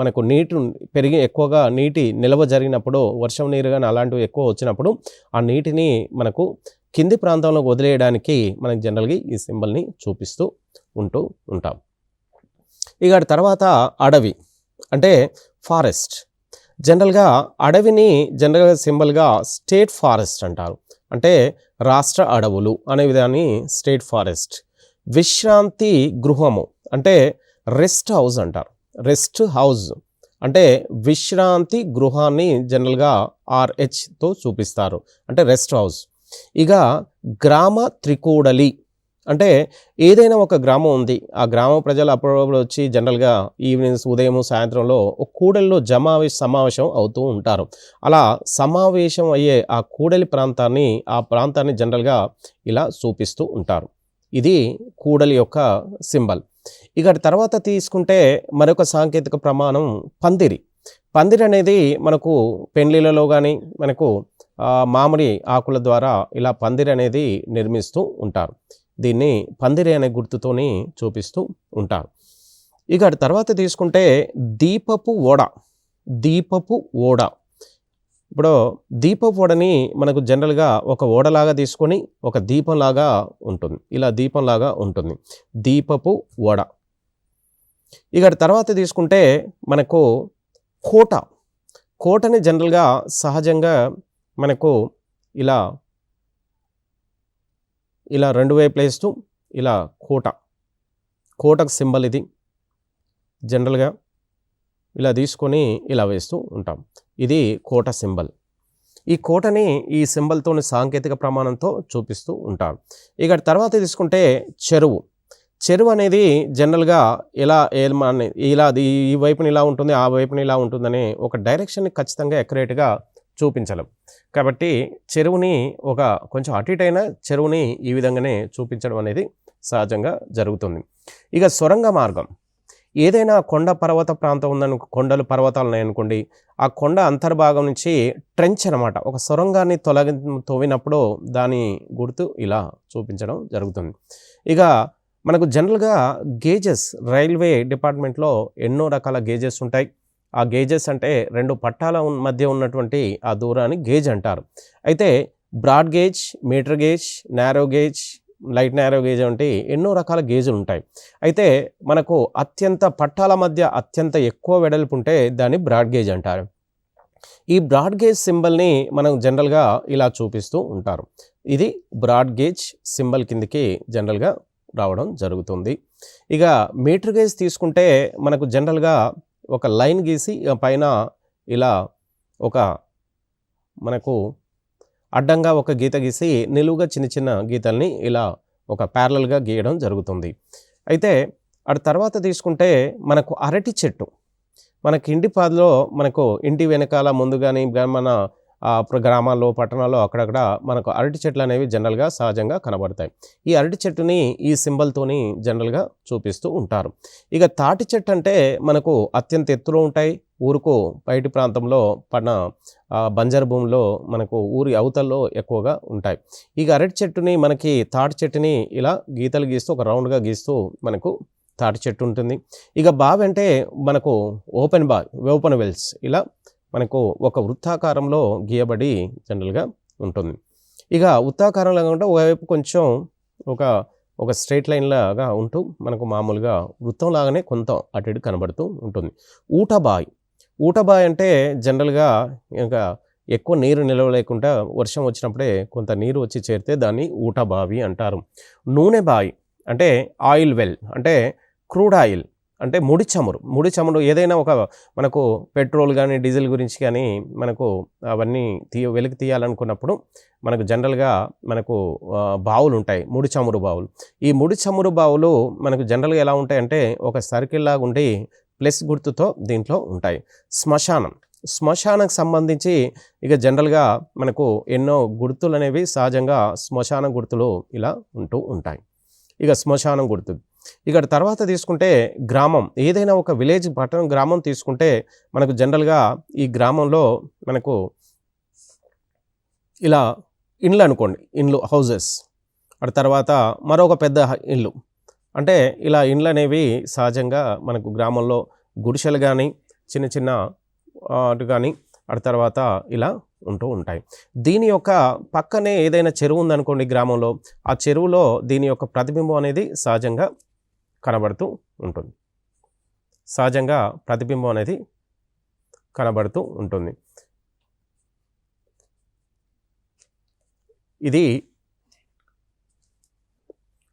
మనకు నీటి పెరిగి ఎక్కువగా నీటి నిల్వ జరిగినప్పుడు వర్షం నీరు కానీ అలాంటివి ఎక్కువ వచ్చినప్పుడు ఆ నీటిని మనకు కింది ప్రాంతంలో వదిలేయడానికి మనకు జనరల్గా ఈ సింబల్ని చూపిస్తూ ఉంటాం. ఇక తర్వాత అడవి అంటే ఫారెస్ట్. జనరల్గా అడవిని జనరల్గా సింబల్గా స్టేట్ ఫారెస్ట్ అంటారు. అంటే రాష్ట్ర అడవులు అనే విధాన్ని స్టేట్ ఫారెస్ట్. విశ్రాంతి గృహము అంటే రెస్ట్ హౌస్ అంటారు. రెస్ట్ హౌస్ అంటే విశ్రాంతి గృహాన్ని జనరల్గా RH చూపిస్తారు అంటే రెస్ట్ హౌస్. ఇక గ్రామ త్రికూడలి అంటే ఏదైనా ఒక గ్రామం ఉంది, ఆ గ్రామ ప్రజలు అప్పుడప్పుడు వచ్చి జనరల్గా ఈవినింగ్స్ ఉదయం సాయంత్రంలో ఒక కూడలిలో సమావేశం అవుతూ ఉంటారు. అలా సమావేశం అయ్యే ఆ కూడలి ప్రాంతాన్ని జనరల్గా ఇలా చూపిస్తూ ఉంటారు. ఇది కూడలి యొక్క సింబల్. ఇక తర్వాత తీసుకుంటే మరొక సాంకేతిక ప్రమాణం పందిరి. పందిరి అనేది మనకు పెండ్లిలలో కానీ మనకు మామిడి ఆకుల ద్వారా ఇలా పందిరి అనేది నిర్మిస్తూ ఉంటారు. దీన్ని పందిరి అనే గుర్తుతోని చూపిస్తూ ఉంటారు. ఇక అటు తర్వాత తీసుకుంటే దీపపు ఓడ. దీపపు ఓడ. ఇప్పుడు దీపపు ఓడని మనకు జనరల్‌గా ఒక ఓడలాగా తీసుకొని ఒక దీపంలాగా ఉంటుంది. ఇలా దీపంలాగా ఉంటుంది. దీపపు ఓడ. ఇక అటు తర్వాత తీసుకుంటే మనకు కోట. కోటని జనరల్‌గా సహజంగా మనకు ఇలా, ఇలా 2 వైపులేస్తూ ఇలా కోట. కోటకు సింబల్ ఇది. జనరల్‌గా ఇలా తీసుకొని ఇలా వేస్తూ ఉంటాం. ఇది కోట సింబల్. ఈ కోటని ఈ సింబల్‌తోని సాంకేతిక ప్రమాణంతో చూపిస్తూ ఉంటారు. ఇక తర్వాత తీసుకుంటే చెరువు. చెరువు అనేది జనరల్‌గా ఇలా ఇలా ఈ వైపున ఇలా ఉంటుంది, ఆ వైపున ఇలా ఉంటుందని ఒక డైరెక్షన్‌ని ఖచ్చితంగా అక్యురేట్‌గా చూపించలేం. కాబట్టి చెరువుని ఒక కొంచెం అటు ఇటు అయిన చెరువుని ఈ విధంగానే చూపించడం అనేది సహజంగా జరుగుతుంది. ఇక సొరంగ మార్గం. ఏదైనా కొండ పర్వత ప్రాంతం కొండలు పర్వతాలు ఉన్నాయనుకోండి, ఆ కొండ అంతర్భాగం నుంచి ట్రెంచ్ అనమాట, ఒక సొరంగాన్ని తవ్వినప్పుడు దాని గుర్తు ఇలా చూపించడం జరుగుతుంది. ఇక మనకు జనరల్‌గా గేజెస్, రైల్వే డిపార్ట్మెంట్‌లో ఎన్నో రకాల గేజెస్ ఉంటాయి. ఆ గేజెస్ అంటే 2 పట్టాల మధ్య ఉన్నటువంటి ఆ దూరాన్ని గేజ్ అంటారు. అయితే broad gauge, metre gauge, narrow gauge, light narrow gauge వంటి ఎన్నో రకాల గేజులు ఉంటాయి. అయితే మనకు పట్టాల మధ్య అత్యంత ఎక్కువ వెడల్పు ఉంటే దాన్ని బ్రాడ్ గేజ్ అంటారు. ఈ బ్రాడ్ గేజ్ సింబల్ని మనం జనరల్‌గా ఇలా చూపిస్తూ ఉంటారు. ఇది బ్రాడ్ గేజ్ సింబల్ కిందకి జనరల్‌గా రావడం జరుగుతుంది. ఇక మీటర్ గేజ్ తీసుకుంటే మనకు జనరల్‌గా ఒక లైన్ గీసి పైన ఇలా ఒక మనకు అడ్డంగా ఒక గీత గీసి నిలువుగా చిన్న చిన్న గీతల్ని ఇలా ఒక ప్యారలల్‌గా గీయడం జరుగుతుంది. అయితే అటు తర్వాత తీసుకుంటే మనకు అరటి చెట్టు. మనకి ఇంటిపాదిలో మనకు ఇంటి వెనకాల ముందు కానీ మన గ్రామాల్లో, పట్టణాల్లో అక్కడక్కడ మనకు అరటి చెట్లు అనేవి జనరల్‌గా సహజంగా కనబడతాయి. ఈ అరటి చెట్టుని ఈ సింబల్‌తోని జనరల్‌గా చూపిస్తూ ఉంటారు. ఇక తాటి చెట్టు అంటే మనకు అత్యంత ఎత్తులో ఉంటాయి. ఊరుకు బయటి ప్రాంతంలో బంజరు భూమిలో మనకు ఊరి అవతల్లో ఎక్కువగా ఉంటాయి. ఇక అరటి చెట్టుని మనకి తాటి చెట్టుని ఇలా గీతలు గీస్తూ ఒక రౌండ్‌గా గీస్తూ మనకు తాటి చెట్టు ఉంటుంది. ఇక బావి అంటే మనకు ఓపెన్ వెల్స్ ఇలా మనకు ఒక వృత్తాకారంలో గీయబడి జనరల్‌గా ఉంటుంది. ఇక వృత్తాకారంలో కాకుండా ఒకవైపు కొంచెం ఒక స్ట్రెయిట్ లైన్ లాగా ఉంటూ మనకు మామూలుగా వృత్తం లాగానే కొంత అటు ఇటు కనబడుతూ ఉంటుంది. ఊటబాయ్ అంటే జనరల్‌గా ఇంకా ఎక్కువ నీరు నిలవ లేకుండా వర్షం వచ్చినప్పుడే కొంత నీరు వచ్చి చేరితే దాన్ని ఊటబావి అంటారు. నూనె బావి అంటే ఆయిల్ వెల్ అంటే క్రూడ్ ఆయిల్ అంటే ముడి చమురు ఏదైనా ఒక మనకు పెట్రోల్ కానీ డీజిల్ గురించి కానీ మనకు అవన్నీ వెలికి తీయాలనుకున్నప్పుడు మనకు జనరల్‌గా మనకు బావులు ఉంటాయి, ముడి చమురు బావులు. ఈ ముడి చమురు బావులు మనకు జనరల్‌గా ఎలా ఉంటాయంటే ఒక సర్కిల్ లాగా ఉండి ప్లస్ గుర్తుతో దీంట్లో ఉంటాయి. శ్మశానంకి సంబంధించి ఇక జనరల్‌గా మనకు ఎన్నో గుర్తులు అనేవి సహజంగా శ్మశాన గుర్తులు ఇలా ఉంటూ ఉంటాయి. ఇక శ్మశానం గుర్తు. ఇక తర్వాత తీసుకుంటే గ్రామం, ఏదైనా ఒక విలేజ్, పట్టణం, గ్రామం తీసుకుంటే మనకు జనరల్‌గా ఈ గ్రామంలో మనకు ఇలా ఇండ్లు అనుకోండి, హౌజెస్. అటు తర్వాత మరొక పెద్ద ఇల్లు. అంటే ఇలా ఇండ్లు అనేవి సహజంగా మనకు గ్రామంలో గుడిసెలు కానీ చిన్న చిన్న అటు కానీ అటు తర్వాత ఇలా ఉంటూ ఉంటాయి. దీని యొక్క పక్కనే ఏదైనా చెరువు ఉందనుకోండి గ్రామంలో, ఆ చెరువులో దీని యొక్క ప్రతిబింబం అనేది సహజంగా కనబడుతూ ఉంటుంది.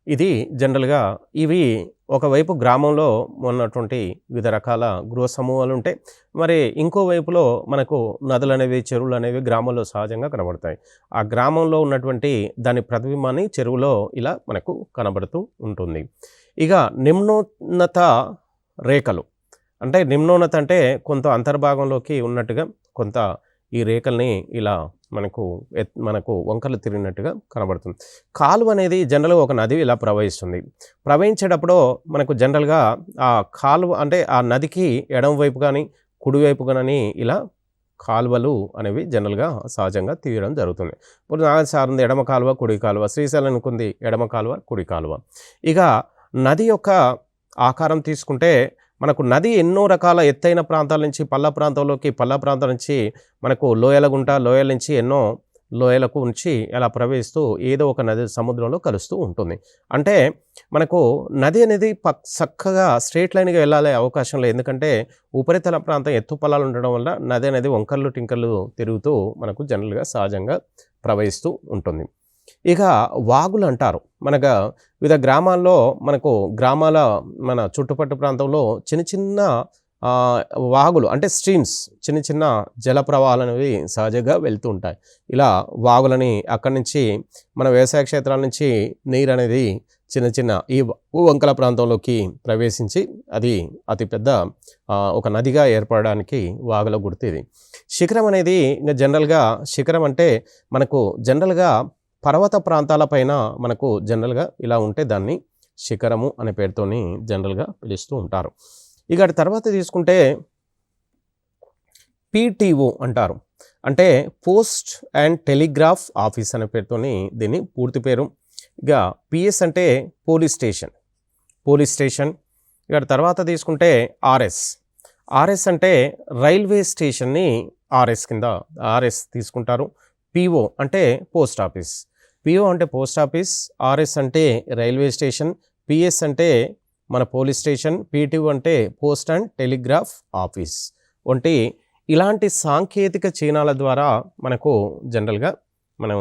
ఇది జనరల్‌గా ఇవి ఒకవైపు గ్రామంలో ఉన్నటువంటి వివిధ రకాల గృహ సమూహాలు ఉంటాయి. మరి ఇంకో వైపులో మనకు నదులు అనేవి, చెరువులు అనేవి గ్రామంలో సహజంగా కనబడతాయి. ఆ గ్రామంలో ఉన్నటువంటి దాని ప్రతిబింబాన్ని చెరువులో ఇలా మనకు కనబడుతూ ఉంటుంది. ఇక నిమ్నోన్నత రేఖలు అంటే నిమ్నోన్నత అంటే కొంత అంతర్భాగంలోకి ఉన్నట్టుగా కొంత ఈ రేఖల్ని ఇలా మనకు వంకలు తిరిగినట్టుగా కనబడుతుంది. కాలువ అనేది జనరల్‌గా ఒక నది ఇలా ప్రవహించేటప్పుడు మనకు జనరల్‌గా ఆ కాలువ అంటే ఆ నదికి ఎడమ వైపు కానీ కుడివైపు కానీ ఇలా కాలువలు అనేవి జనరల్‌గా సహజంగా తీయడం జరుగుతుంది. ఇప్పుడు నాగసారంది ఎడమ కాలువ, కుడి కాలువ, శ్రీశైలం అనుకుంది ఎడమ కాలువ, కుడి కాలువ. ఇక నది యొక్క ఆకారం తీసుకుంటే మనకు నది ఎన్నో రకాల ఎత్తైన ప్రాంతాల నుంచి పల్ల ప్రాంతంలోకి, పల్ల ప్రాంతం నుంచి మనకు లోయల గుంట, లోయల నుంచి ఎన్నో లోయలకు ఉంచి అలా ప్రవహిస్తూ ఏదో ఒక నది సముద్రంలో కలుస్తూ ఉంటుంది. అంటే మనకు నది అనేది చక్కగా స్ట్రెయిట్ లైన్‌గా వెళ్ళాలే అవకాశం లేదు. ఎందుకంటే ఉపరితల ప్రాంతం ఎత్తు పొలాలు ఉండడం వల్ల నది అనేది వంకర్లు, టింకర్లు తిరుగుతూ మనకు జనరల్‌గా సహజంగా ప్రవహిస్తూ ఉంటుంది. ఇక వాగులు అంటారు. వివిధ గ్రామాల్లో గ్రామాల మన చుట్టుపట్టు ప్రాంతంలో చిన్న చిన్న వాగులు అంటే స్ట్రీమ్స్, చిన్న చిన్న జల ప్రవాహాలనేవి సహజంగా వెళ్తూ ఉంటాయి. ఇలా వాగులని అక్కడి నుంచి మన వ్యవసాయ క్షేత్రాల నుంచి నీరు అనేది చిన్న చిన్న ఈ వంకల ప్రాంతంలోకి ప్రవేశించి అది అతిపెద్ద ఒక నదిగా ఏర్పడడానికి వాగుల గుర్తు ఇది. శిఖరం అనేది ఇంకా జనరల్‌గా శిఖరం అంటే మనకు జనరల్‌గా పర్వత ప్రాంతాల పైన మనకు జనరల్‌గా ఇలా ఉంటే దాన్ని శిఖరము అనే పేరుతోని జనరల్‌గా పిలుస్తూ ఉంటారు. ఇక అటు తర్వాత తీసుకుంటే పీటీఓ అంటారు. అంటే పోస్ట్ అండ్ టెలిగ్రాఫ్ ఆఫీస్ అనే పేరుతోని దీన్ని పూర్తి పేరు. ఇక పిఎస్ అంటే పోలీస్ స్టేషన్. ఇక తర్వాత తీసుకుంటే ఆర్ఎస్ అంటే రైల్వే స్టేషన్ని ఆర్ఎస్ తీసుకుంటారు. పిఓ అంటే పోస్ట్ ఆఫీస్, ఆర్ఎస్ అంటే రైల్వే స్టేషన్, పిఎస్ అంటే మన పోలీస్ స్టేషన్, పీటీఓ అంటే పోస్ట్ అండ్ టెలిగ్రాఫ్ ఆఫీస్ వంటి ఇలాంటి సాంకేతిక చిహ్నాల ద్వారా మనకు జనరల్‌గా మనం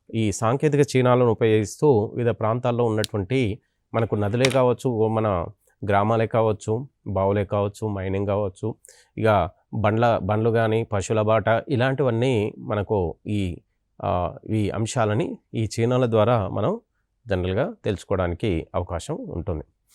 ఈ సాంకేతిక చిహ్నాలను ఉపయోగిస్తూ వివిధ ప్రాంతాల్లో ఉన్నటువంటి మనకు నదులే కావచ్చు, మన గ్రామాలే కావచ్చు, బావులే కావచ్చు, మైనింగ్ కావచ్చు, ఇక బండ్లు కానీ, పశువుల బాట ఇలాంటివన్నీ మనకు ఈ అంశాలని ఈ చిహ్నాల ద్వారా మనం జనరల్‌గా తెలుసుకోవడానికి అవకాశం ఉంటుంది.